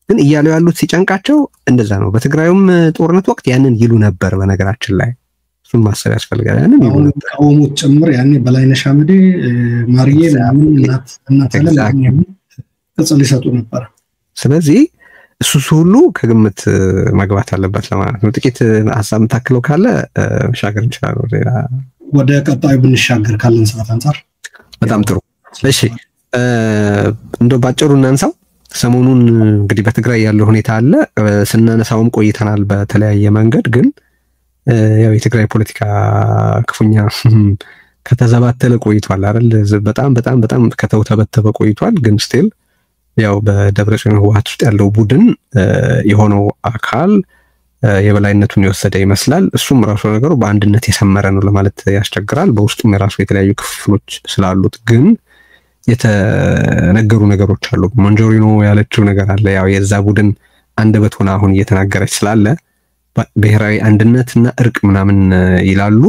ግን እያሉ ያሉት ሲጨንቃቸው እንደዛ ነው። በትግራዩም ጦርነት ወቅት ያንን ይሉ ነበር። በነገራችን ላይ እሱን ማሰብ ያስፈልጋል። ያንን ይሉ ነበር። ተቃውሞት ጭምር ያኔ በላይነሽ አምዴ ማርዬ እናት ቅጽል ይሰጡ ነበር። ስለዚህ እሱ ሁሉ ከግምት መግባት አለበት ለማለት ነው። ጥቂት ሐሳብ ታክለው ካለ መሻገር እንችላለን። ወደ ቀጣዩ ብንሻገር ካለን ሰዓት አንፃር በጣም ጥሩ። እሺ እንደው ባጭሩ እናንሳው። ሰሞኑን እንግዲህ በትግራይ ያለው ሁኔታ አለ ስናነሳውም ቆይተናል በተለያየ መንገድ። ግን ያው የትግራይ ፖለቲካ ክፉኛ ከተዘባተለ ቆይቷል አይደል? በጣም ከተውተበተበ ቆይቷል። ግን ስቲል ያው በደብረጽዮን ህወሓት ውስጥ ያለው ቡድን የሆነው አካል የበላይነቱን የወሰደ ይመስላል። እሱም ራሱ ነገሩ በአንድነት የሰመረ ነው ለማለት ያስቸግራል። በውስጡም የራሱ የተለያዩ ክፍሎች ስላሉት ግን የተነገሩ ነገሮች አሉ። ሞንጆሪኖ ያለችው ነገር አለ። ያው የዛ ቡድን አንደበት ሆና አሁን እየተናገረች ስላለ ብሔራዊ አንድነትና እርቅ ምናምን ይላሉ።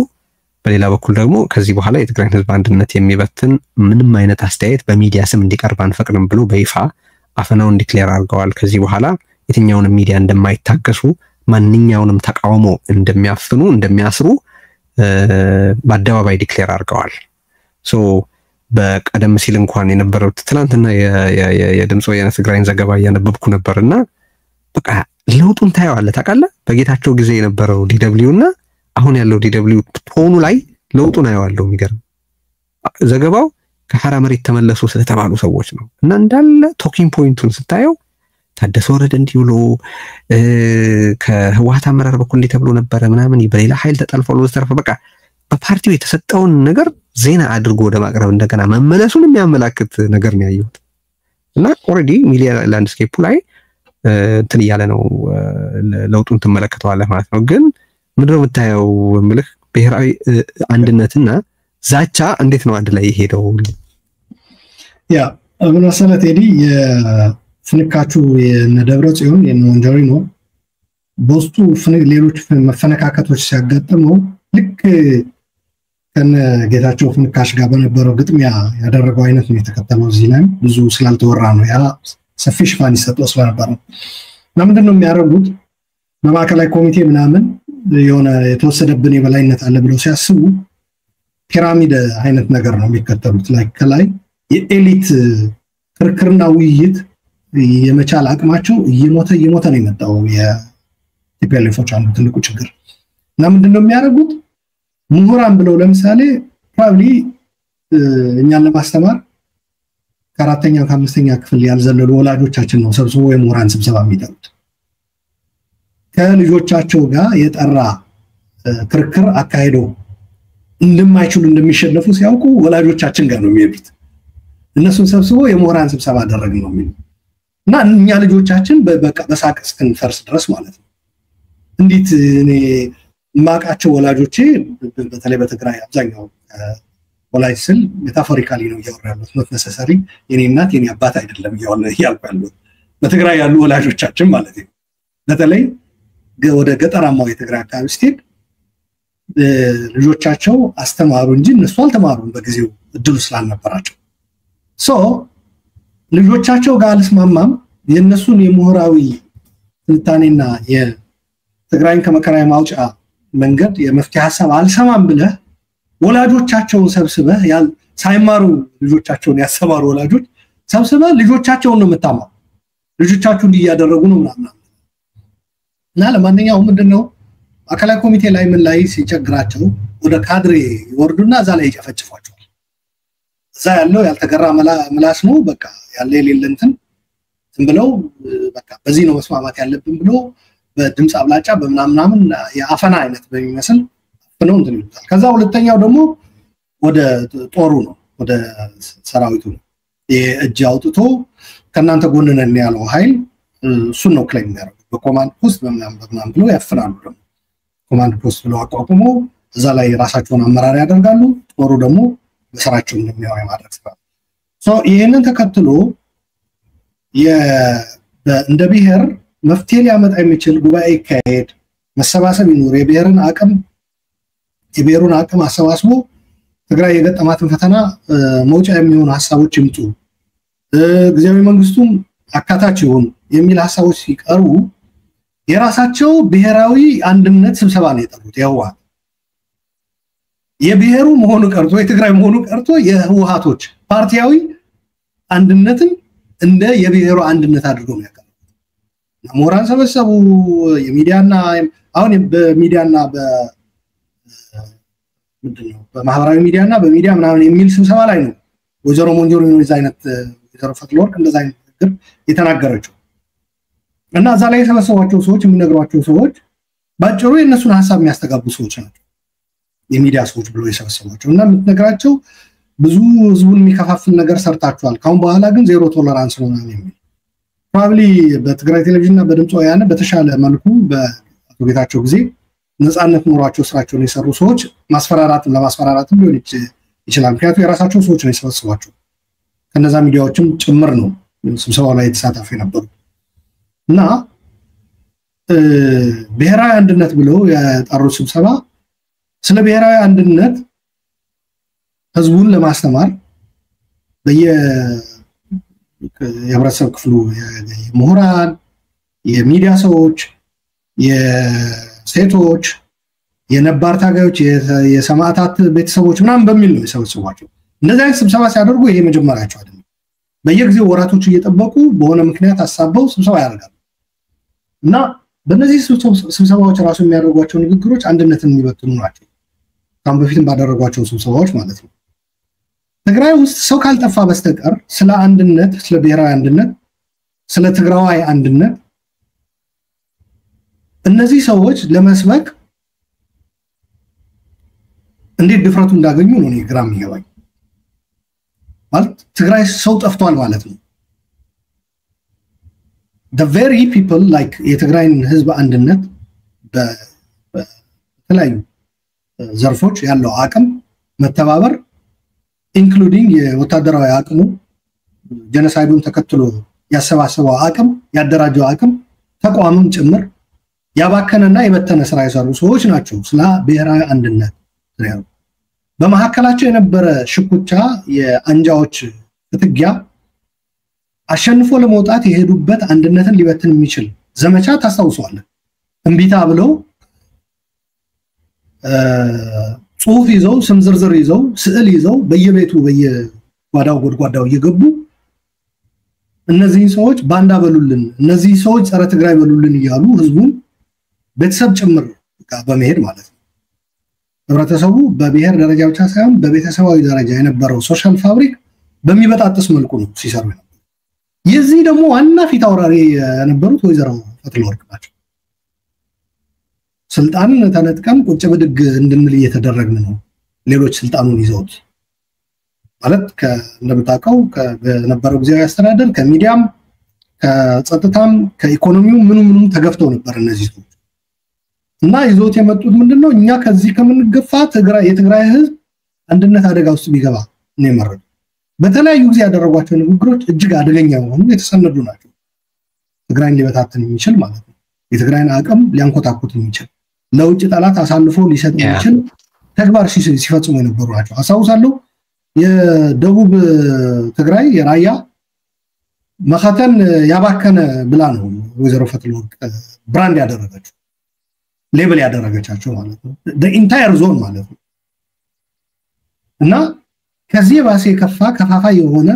በሌላ በኩል ደግሞ ከዚህ በኋላ የትግራይን ህዝብ አንድነት የሚበትን ምንም አይነት አስተያየት በሚዲያ ስም እንዲቀርብ አንፈቅድም ብሎ በይፋ አፈናውን ዲክሌር አድርገዋል። ከዚህ በኋላ የትኛውንም ሚዲያ እንደማይታገሱ፣ ማንኛውንም ተቃውሞ እንደሚያፍኑ፣ እንደሚያስሩ በአደባባይ ዲክሌር አድርገዋል። ሶ በቀደም ሲል እንኳን የነበረው ትናንትና የድምጽ ወያነ ትግራይን ዘገባ እያነበብኩ ነበርና በቃ ለውጡን ታየዋለህ። ታውቃለህ በጌታቸው ጊዜ የነበረው ዲደብሊው እና አሁን ያለው ዲደብሊው ቶኑ ላይ ለውጡን አየዋለሁ። የሚገርም ዘገባው ከሐራ መሬት ተመለሱ ስለተባሉ ሰዎች ነው እና እንዳለ ቶኪንግ ፖይንቱን ስታየው ታደሰ ወረደ እንዲህ ብሎ ከህወሓት አመራር በኩል እንዲህ ተብሎ ነበረ ምናምን በሌላ ኃይል ተጠልፏል ወዘተረፈ በቃ በፓርቲው የተሰጠውን ነገር ዜና አድርጎ ወደ ማቅረብ እንደገና መመለሱን የሚያመላክት ነገር ነው ያየሁት። እና ኦሬዲ ሚዲያ ላንድስኬፑ ላይ እንትን እያለ ነው ለውጡን ትመለከተዋለህ ማለት ነው። ግን ምንድነው የምታየው ምልህ ብሔራዊ አንድነትና ዛቻ እንዴት ነው አንድ ላይ የሄደው? ያ አሁን መሰለህ ቴዲ የፍንካቹ የነደብረጽዮን የሞንጆሪኖ በውስጡ ሌሎች መፈነካከቶች ሲያጋጥመው ልክ ከነ ጌታቸው ፍንካሽ ጋር በነበረው ግጥሚያ ያደረገው አይነት ነው የተከተለው። እዚህ ላይ ብዙ ስላልተወራ ነው ያ ሰፊ ሽፋን ይሰጠው ስለነበር ነው። እና ምንድነው የሚያደርጉት በማዕከላዊ ኮሚቴ ምናምን የሆነ የተወሰደብን የበላይነት አለ ብለው ሲያስቡ ፒራሚድ አይነት ነገር ነው የሚከተሉት ላይ ከላይ የኤሊት ክርክርና ውይይት የመቻል አቅማቸው እየሞተ ነው የመጣው የቲፒኤልኤፎች አንዱ ትልቁ ችግር እና ምንድነው የሚያደርጉት ምሁራን ብለው ለምሳሌ ፕሮባብሊ እኛን ለማስተማር ከአራተኛ ከአምስተኛ ክፍል ያልዘለሉ ወላጆቻችን ነው ሰብስበው የምሁራን ስብሰባ የሚጠሩት ከልጆቻቸው ጋር የጠራ ክርክር አካሄደው እንደማይችሉ እንደሚሸነፉ ሲያውቁ ወላጆቻችን ጋር ነው የሚሄዱት እነሱን ሰብስበው የምሁራን ስብሰባ አደረግን ነው የሚሉት እና እኛ ልጆቻችን በቃ በሳቅ እስክንፈርስ ድረስ ማለት ነው እንዴት እኔ ማቃቸው ወላጆቼ በተለይ በትግራይ አብዛኛው ወላጅ ስል ሜታፎሪካሊ ነው ያወራሉት not necessary የኔ እናት የኔ አባት አይደለም ያልኩ በትግራይ ያሉ ወላጆቻችን ማለት ነው በተለይ ወደ ገጠራማው የትግራይ አካባቢ ስቴት ልጆቻቸው አስተማሩ እንጂ እነሱ አልተማሩም በጊዜው እድሉ ስላልነበራቸው ሶ ልጆቻቸው ጋር አልስማማም የነሱን የምሁራዊ ትንታኔና የትግራይን ከመከራዊ ማውጫ መንገድ የመፍትሄ ሐሳብ አልሰማም ብለ ወላጆቻቸውን ሰብስበህ ሳይማሩ ልጆቻቸውን ያሰማሩ ወላጆች ሰብስበህ ልጆቻቸውን ነው የምታማው ልጆቻቸው እንዲያደርጉ ነው ምናምን እና ለማንኛውም ምንድነው አካላዊ ኮሚቴ ላይ ምን ላይ ሲቸግራቸው ወደ ካድሬ ወርዱና እዛ ላይ ይጨፈጭፏቸዋል እዛ ያለው ያልተገራ ምላስ ነው በቃ ያለ የሌለንትን ብለው በቃ በዚህ ነው መስማማት ያለብን ብሎ በድምጽ አብላጫ በመናምናምን የአፈና አይነት በሚመስል ነው እንትን ይሉታል ከዛ ሁለተኛው ደግሞ ወደ ጦሩ ነው ወደ ሰራዊቱ ነው የእጅ አውጥቶ ከናንተ ጎን ነን ያለው ኃይል እሱ ነው ክሌም ያደርጋል በኮማንድ ፖስት በመናም ብሎ ያፈናሉ ደግሞ ኮማንድ ፖስት ብለው አቋቁሞ እዛ ላይ ራሳቸውን አመራር ያደርጋሉ ጦሩ ደግሞ በስራቸው እንደሚያው ያማድረግ ስራ ሶ ይሄንን ተከትሎ እንደ ብሔር መፍትሄ ሊያመጣ የሚችል ጉባኤ ይካሄድ መሰባሰብ ይኖር የብሔሩን አቅም አሰባስቦ ትግራይ የገጠማትን ፈተና መውጫ የሚሆኑ ሐሳቦች ይምጡ ጊዜያዊ መንግስቱም አካታች ይሁን የሚል ሐሳቦች ሲቀርቡ የራሳቸው ብሔራዊ አንድነት ስብሰባ ነው የጠሩት የህወሓት የብሔሩ መሆኑ ቀርቶ የትግራይ መሆኑ ቀርቶ የህወሓቶች ፓርቲያዊ አንድነትን እንደ የብሔሩ አንድነት አድርጎ ነው ያቀረቡት ምሁራን ሰበሰቡ የሚዲያና አሁን በሚዲያና ምንድነው በማህበራዊ ሚዲያና በሚዲያ ምናምን የሚል ስብሰባ ላይ ነው ወጀሮ ሞንጆሮ ነው አይነት ወጀሮ ፈትለወርቅ እንደዛ አይነት ነገር የተናገረችው እና እዛ ላይ የተሰበሰቧቸው ሰዎች የሚነግሯቸው ሰዎች ባጭሩ የነሱን ሐሳብ የሚያስተጋቡ ሰዎች ናቸው የሚዲያ ሰዎች ብሎ የሰበሰቧቸው እና የምትነግራቸው ብዙ ህዝቡን የሚከፋፍል ነገር ሰርታችኋል ካሁን በኋላ ግን ዜሮ ቶለራንስ ነው የሚል ፕሮባብሊ በትግራይ ቴሌቪዥንና በድምጽ ወያነ በተሻለ መልኩ በአቶ ጌታቸው ጊዜ ነፃነት ኖሯቸው ስራቸውን የሰሩ ሰዎች ለማስፈራራትም ሊሆን ይችላል ምክንያቱም የራሳቸው ሰዎች ነው የሰበሰቧቸው ከነዛ ሚዲያዎችም ጭምር ነው ስብሰባው ላይ የተሳተፉ የነበሩ እና ብሔራዊ አንድነት ብለው የጠሩት ስብሰባ ስለ ብሔራዊ አንድነት ህዝቡን ለማስተማር የህብረተሰብ ክፍሉ የምሁራን የሚዲያ ሰዎች የሴቶች የነባር ታጋዮች የሰማዕታት ቤተሰቦች ምናምን በሚል ነው የሰበሰቧቸው እንደዚህ አይነት ስብሰባ ሲያደርጉ ይሄ መጀመሪያቸው አይደለም በየጊዜው ወራቶች እየጠበቁ በሆነ ምክንያት አሳበው ስብሰባ ያደርጋሉ እና በእነዚህ ስብሰባዎች ራሱ የሚያደርጓቸው ንግግሮች አንድነትን የሚበትኑ ናቸው ካም በፊትም ባደረጓቸው ስብሰባዎች ማለት ነው ትግራይ ውስጥ ሰው ካልጠፋ በስተቀር ስለ አንድነት ስለ ብሔራዊ አንድነት ስለ ትግራዋይ አንድነት እነዚህ ሰዎች ለመስበክ እንዴት ድፍረቱ እንዳገኙ ነው ግራም ይገባኝ ማለት ትግራይ ሰው ጠፍቷል ማለት ነው the very people like የትግራይን ህዝብ አንድነት በተለያዩ ዘርፎች ያለው አቅም መተባበር ኢንክሉዲንግ የወታደራዊ አቅሙ ጀነሳይዱን ተከትሎ ያሰባሰበው አቅም ያደራጀው አቅም ተቋምም ጭምር ያባከነና የበተነ ስራ የሰሩ ሰዎች ናቸው ስለ ብሔራዊ አንድነት ነው በመሐከላቸው የነበረ ሽኩቻ የአንጃዎች ፍትጊያ አሸንፎ ለመውጣት የሄዱበት አንድነትን ሊበትን የሚችል ዘመቻ ታስታውሷል እንቢታ ብለው ጽሁፍ ይዘው ስም ዝርዝር ይዘው ስዕል ይዘው በየቤቱ በየጓዳው ጎድጓዳው እየገቡ እነዚህ ሰዎች ባንዳ በሉልን እነዚህ ሰዎች ጸረ ትግራይ በሉልን እያሉ ህዝቡን ቤተሰብ ጭምር በመሄድ ማለት ነው ህብረተሰቡ በብሔር ደረጃ ብቻ ሳይሆን በቤተሰባዊ ደረጃ የነበረው ሶሻል ፋብሪክ በሚበጣጥስ መልኩ ነው ሲሰሩ ነበር የዚህ ደግሞ ዋና ፊት አውራሪ የነበሩት ወይዘሮ ፈትለወርቅ ናቸው ስልጣን ተነጥቀም ቁጭ ብድግ እንድንል እየተደረግን ነው ሌሎች ስልጣኑን ይዘውት ማለት እንደምታውቀው ከነበረው ጊዜያዊ አስተዳደር ከሚዲያም ከጸጥታም ከኢኮኖሚው ምንም ተገፍተው ነበር እነዚህ ሰዎች እና ይዘውት የመጡት ምንድነው እኛ ከዚህ ከምንገፋ የትግራይ ህዝብ አንድነት አደጋ ውስጥ ቢገባ ነው የመረጡ በተለያዩ ጊዜ ያደረጓቸው ንግግሮች እጅግ አደገኛ ሆኑ የተሰነዱ ናቸው ትግራይን ሊበታተን የሚችል ማለት ነው የትግራይን አቅም ሊያንኮታኩት የሚችል ለውጭ ጠላት አሳልፎ ሊሰጥ የሚችል ተግባር ሲፈጽሙ የነበሩ ናቸው አሳውሳለሁ የደቡብ ትግራይ የራያ መኸተን ያባከነ ብላ ነው ወይዘሮ ፈትለወርቅ ብራንድ ያደረገችው ሌብል ያደረገቻቸው ማለት ነው the entire zone ማለት ነው እና ከዚህ ባሴ ከፋ ከፋፋይ የሆነ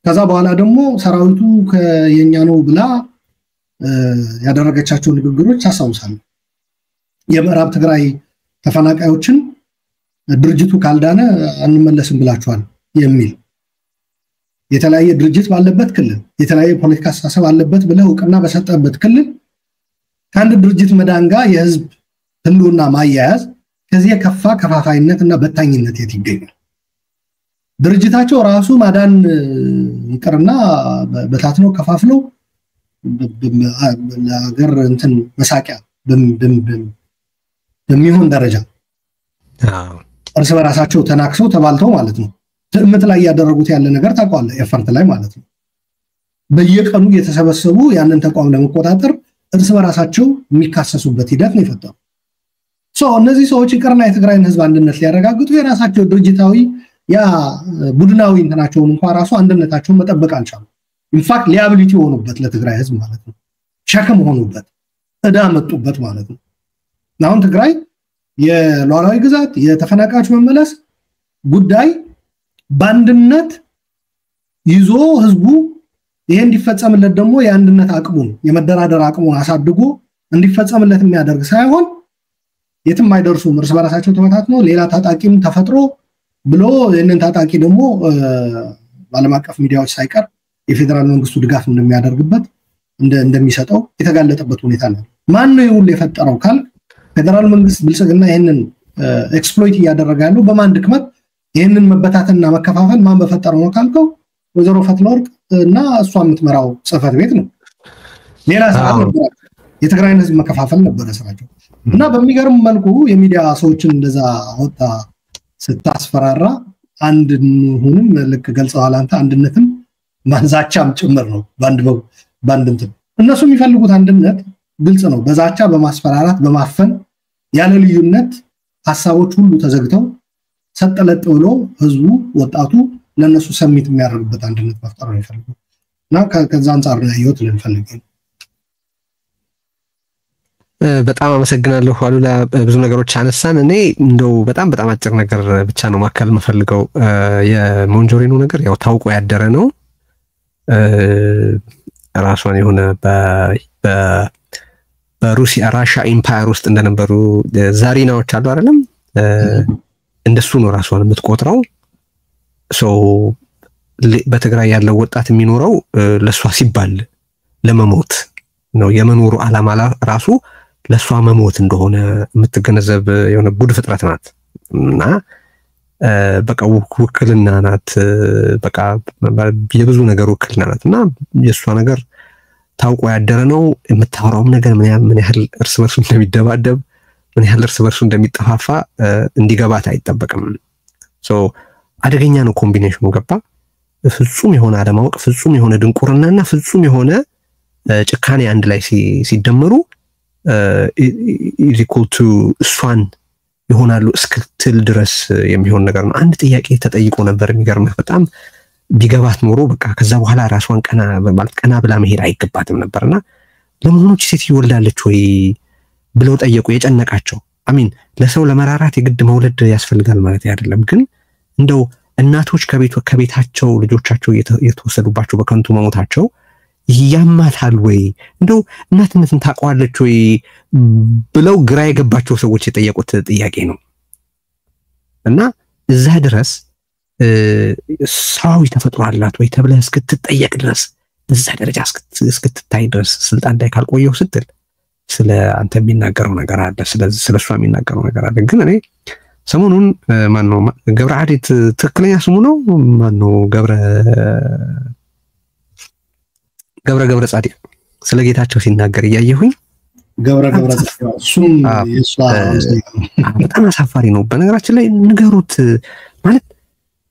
ከዛ በኋላ ደግሞ ሰራዊቱ ከየኛ ነው ብላ ያደረገቻቸው ንግግሮች አሳውሳለሁ የምዕራብ ትግራይ ተፈናቃዮችን ድርጅቱ ካልዳነ አንመለስም ብላችኋል የሚል የተለያየ ድርጅት ባለበት ክልል የተለያየ ፖለቲካ አስተሳሰብ አለበት ብለው እውቅና በሰጠበት ክልል ከአንድ ድርጅት መዳንጋ የህዝብ ህልውና ማያያዝ ከዚህ የከፋ ከፋፋይነትና በታኝነት ይገኛል ድርጅታቸው ራሱ ማዳን ይቀርና በታትኖ ከፋፍለው ለሀገር እንትን መሳቂያ በሚሆን ደረጃ እርስ በራሳቸው ተናክሰው ተባልተው ማለት ነው ትዕምት ላይ ያደረጉት ያለ ነገር ታቋለ ኤፈርት ላይ ማለት ነው በየቀኑ የተሰበሰቡ ያንን ተቋም ለመቆጣጠር እርስ በራሳቸው የሚካሰሱበት ሂደት ነው የፈጠረው እነዚህ ሰዎች ይቀርና የትግራይን ህዝብ አንድነት ሊያረጋግጡ የራሳቸው ድርጅታዊ ያ ቡድናዊ እንትናቸውን እንኳን ራሱ አንድነታቸውን መጠበቅ አልቻሉም ኢንፋክት ሊያቢሊቲ ሆኑበት ለትግራይ ህዝብ ማለት ነው ሸክም ሆኑበት እዳ መጡበት ማለት ነው አሁን ትግራይ የሉዓላዊ ግዛት የተፈናቃዮች መመለስ ጉዳይ ባንድነት ይዞ ህዝቡ ይሄ እንዲፈጸምለት ደግሞ የአንድነት አቅሙን የመደራደር አቅሙን አሳድጎ እንዲፈጸምለት የሚያደርግ ሳይሆን የትም አይደርሱም እርስ በራሳቸው ተመታትነው ሌላ ታጣቂም ተፈጥሮ ብሎ የነን ታጣቂ ደግሞ ዓለም አቀፍ ሚዲያዎች ሳይቀር የፌደራል መንግስቱ ድጋፍ እንደሚያደርግበት እንደሚሰጠው የተጋለጠበት ሁኔታ ነው ማን ነው ይሁን የፈጠረው ካል ፌደራል መንግስት ብልጽግና ይሄንን ኤክስፕሎይት ያደረገ ያለው በማን ድክመት ይሄንን መበታተንና መከፋፈል ማን በፈጠረው ነው ካልከው ወይዘሮ ፈትለወርቅ እና እሷ የምትመራው ጽፈት ቤት ነው ሌላ ሰዓት ነበር የትግራይን ህዝብ መከፋፈል ነበር ስራቸው እና በሚገርም መልኩ የሚዲያ ሰዎችን እንደዛ ወጣ ስታስፈራራ አንድነቱንም ልክ ገልጸዋል አንተ አንድነትም ማንዛቻም ጭምር ነው ባንድም እነሱ የሚፈልጉት አንድነት ግልጽ ነው በዛቻ በማስፈራራት በማፈን ያለ ልዩነት ሐሳቦች ሁሉ ተዘግተው ሰጠለጥ ብሎ ህዝቡ ወጣቱ ለነሱ ሰሚት የሚያደርግበት አንድነት መፍጠር ነው የሚፈልጉት እና ከዛ አንፃር ነው ያየሁት ልንፈልግ በጣም አመሰግናለሁ አሉላ ብዙ ነገሮች አነሳን እኔ እንደው በጣም አጭር ነገር ብቻ ነው ማከል መፈልገው የሞንጆሪኖ ነገር ያው ታውቆ ያደረ ነው ራሷን የሆነ በሩሲያ ራሻ ኢምፓየር ውስጥ እንደነበሩ ዛሪናዎች አሉ አይደለም እንደሱ ነው ራሷን የምትቆጥረው በትግራይ ያለው ወጣት የሚኖረው ለሷ ሲባል ለመሞት ነው የመኖሩ ዓላማ ራሱ ለሷ መሞት እንደሆነ የምትገነዘብ የሆነ ጉድ ፍጥረት ናት እና በቃ ውክልና ናት በቃ የብዙ ነገር ውክልና ናትና የሷ ነገር ታውቆ ያደረ ነው የምታወራው ነገር ምን ያህል እርስ በርሱ እንደሚደባደብ ምን ያህል እርስ በርሱ እንደሚጠፋፋ እንዲገባት አይጠበቅም አደገኛ ነው ኮምቢኔሽኑ ገባ ፍጹም የሆነ አለማወቅ ፍጹም የሆነ ድንቁርናና ፍጹም የሆነ ጭካኔ አንድ ላይ ሲደመሩ ኢዚኮቱ እሷን ይሆናሉ እስክትል ድረስ የሚሆን ነገር ነው አንድ ጥያቄ ተጠይቆ ነበር የሚገርምህ በጣም ቢገባት ኖሮ በቃ ከዛ በኋላ ራሷን ቀና ብላ መሄድ አይገባትም ነበርና ለምንድነው ሴት ይወልዳለች ወይ ብለው ጠየቁ የጨነቃቸው አሚን ለሰው ለመራራት የግድ መውለድ ያስፈልጋል ማለት አይደለም ግን እንደው እናቶች ከቤታቸው ልጆቻቸው የተወሰዱባቸው በከንቱ መሞታቸው ያማታል ወይ እንደው እናትነትን ታቋለች ወይ ብለው ግራ የገባቸው ሰዎች የጠየቁት ጥያቄ ነው እና እዛ ድረስ ሰው ተፈጥሮ አላት ወይ ተብለ እስክትጠየቅ ድረስ እዛ ደረጃ እስክትታይ ድረስ ስልጣን ላይ ካልቆየው ስትል ስለ አንተ የሚናገረው ነገር አለ ስለሷ የሚናገረው ነገር አለ ግን እኔ ሰሞኑን ማን ነው ገብረ አዲት ትክክለኛ ስሙ ነው ማን ነው ገብረ ጻዲቅ ስለ ጌታቸው ሲናገር ያየሁኝ ገብረ ጻዲቅ እሱም በጣም አሳፋሪ ነው በነገራችን ላይ ንገሩት ማለት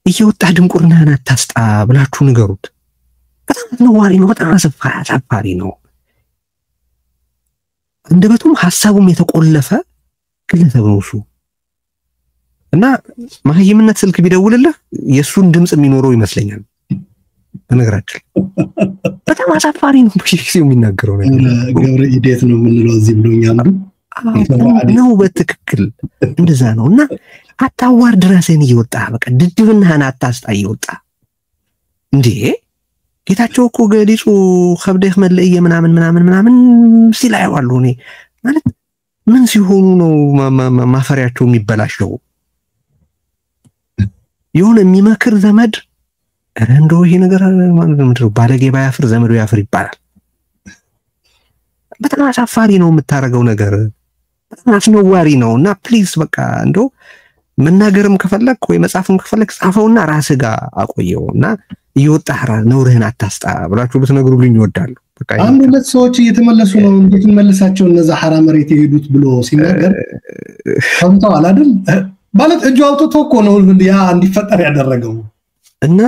እየወጣ ድንቁርናን አታስጣ ብላችሁ ንገሩት በጣም ነዋሪ ነው በጣም አሳፋሪ ነው እንደበቱም ሐሳቡም የተቆለፈ ግለሰብ ነው እሱ እና ማህይምነት ስልክ ቢደውልልህ የሱን ድምጽ የሚኖረው ይመስለኛል በነገራችን በጣም አሳፋሪ ነው በሽክሲው የሚናገረው ነገር ገብረ ኢዴት ነው የምንለው እዚህ ብሎኛል ነው በትክክል እንደዛ ነው እና አታዋር ድረስን ይወጣ በቃ ድድብናህን አታስጣ ይወጣ እንዴ ጌታቸው እኮ ገሊጹ ከብደህ መልእየ ምናምን ሲል አየዋለሁ እኔ ማለት ምን ሲሆኑ ነው ማፈሪያቸው የሚበላሸው የሆነ የሚመክር ዘመድ ረንዶ ይሄ ነገር ማለት ነው ባለጌ ባያፍር ዘመዱ ያፍር ይባላል በጣም አሳፋሪ ነው የምታረገው ነገር በጣም አስነዋሪ ነውና ፕሊዝ በቃ እንደው መናገርም ከፈለክ ወይ መጻፍም ከፈለክ ጻፈውና ራስህ ጋር አቆየውና ይወጣህ ነውርህን አታስጣ ብላችሁ ብትነግሩልኝ ይወዳሉ በቃ አንድ ሁለት ሰዎች እየተመለሱ ነው እንዴት እንመለሳቸው እነዛ ሐራ መሬት ይሄዱት ብሎ ሲናገር ሰምተዋል አይደል ማለት እጁ አውጥቶ እኮ ነው ያ እንዲፈጠር ያደረገው እና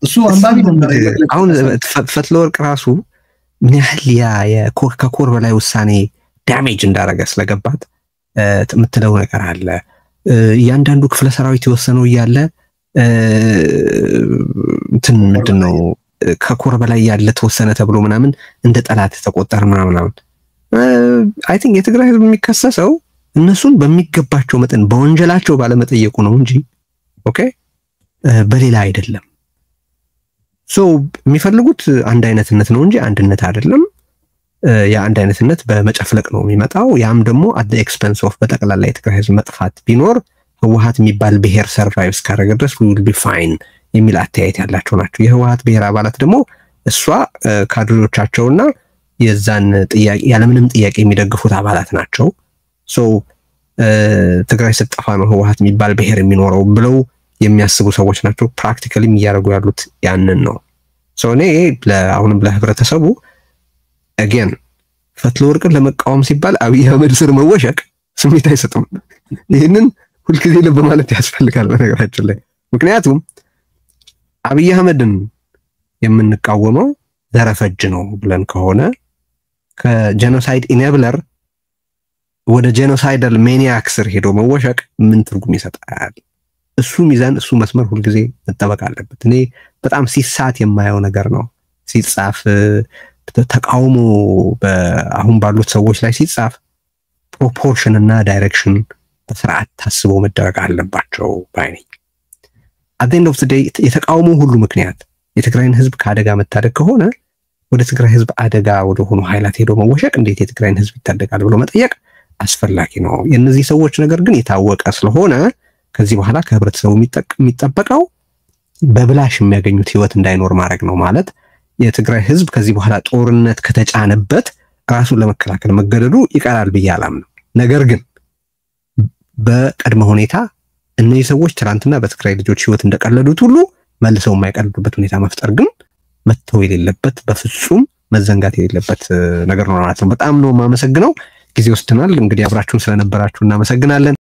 እሱ አንባቢ ነበር አሁን ፈትለወርቅ ራሱ ምን ያህል ያ ከኮር በላይ ውሳኔ ዳሜጅ እንዳረገ ስለገባት የምትለው ነገር አለ ያንዳንዱ ክፍለ ሰራዊት የወሰነው ያለ እንትን ምንድነው ከኮር በላይ ያለ ተወሰነ ተብሎ ምናምን እንደ ጠላት ተቆጠረ ምናምን አይ ቲንክ የትግራይ ህዝብ የሚከሰሰው እነሱን በሚገባቸው መጠን በወንጀላቸው ባለመጠየቁ ነው እንጂ ኦኬ በሌላ አይደለም ሶ የሚፈልጉት አንድ አይነትነት ነው እንጂ አንድነት አይደለም ያ አንድ አይነትነት በመጨፍለቅ ነው የሚመጣው ያም ደግሞ at the expense of በጠቅላላ የትግራይ ህዝብ መጥፋት ቢኖር ህወሓት የሚባል ብሔር ሰርቫይቭስ ካረገ ድረስ we will be fine የሚል አስተያየት ያላቸው ናቸው የህወሓት ብሔር አባላት ደግሞ እሷ ካድሬዎቻቸውና የዛን ጥያቄ ያለምንም ጥያቄ የሚደግፉት አባላት ናቸው ሶ ትግራይ ስትጠፋ ነው ህወሓት የሚባል ብሔር የሚኖረው ብለው የሚያስቡ ሰዎች ናቸው ፕራክቲካሊ የሚያደርጉ ያሉት ያንን ነው ሶ እኔ አሁንም ለህብረተሰቡ again ፈትለወርቅን ለመቃወም ሲባል አብይ አህመድ ስር መወሸቅ ስሜት አይሰጥም ይሄንን ሁልጊዜ ልብ ማለት ያስፈልጋል በነገራችን ላይ ምክንያቱም አብይ አህመድን የምንቃወመው ዘረፈጅ ነው ብለን ከሆነ ከጄኖሳይድ ኢኔብለር ወደ ጄኖሳይዳል ማኒያክ ስር ሄዶ መወሸቅ ምን ትርጉም ይሰጣል እሱ ሚዛን እሱ መስመር ሁልጊዜ መጠበቅ አለበት እኔ በጣም ሲሳት የማየው ነገር ነው ሲጻፍ ተቃውሞ አሁን ባሉት ሰዎች ላይ ሲጻፍ ፕሮፖርሽን እና ዳይሬክሽን በስርዓት ታስቦ መደረግ አለባቸው ባይነኝ at the end of the day የተቃውሞ ሁሉ ምክንያት የትግራይን ህዝብ ከአደጋ መታደግ ከሆነ ወደ ትግራይ ህዝብ አደጋ ወደ ሆኖ ኃይላት ሄዶ መወሸቅ እንዴት የትግራይን ህዝብ ይታደጋል ብሎ መጠየቅ አስፈላጊ ነው የነዚህ ሰዎች ነገር ግን የታወቀ ስለሆነ ከዚህ በኋላ ከህብረተሰቡ የሚጠበቀው በብላሽ የሚያገኙት ህይወት እንዳይኖር ማድረግ ነው ማለት የትግራይ ህዝብ ከዚህ በኋላ ጦርነት ከተጫነበት ራሱን ለመከላከል መገደዱ ይቀራል ብያላም ነው ነገር ግን በቀድመ ሁኔታ እነዚህ ሰዎች ትላንትና በትግራይ ልጆች ህይወት እንደቀለዱት ሁሉ መልሰው የማይቀልዱበት ሁኔታ መፍጠር ግን መተው የሌለበት በፍጹም መዘንጋት የሌለበት ነገር ነው ማለት ነው በጣም ነው ማመሰግነው ጊዜ ወስደናል እንግዲህ አብራችሁን ስለነበራችሁ እናመሰግናለን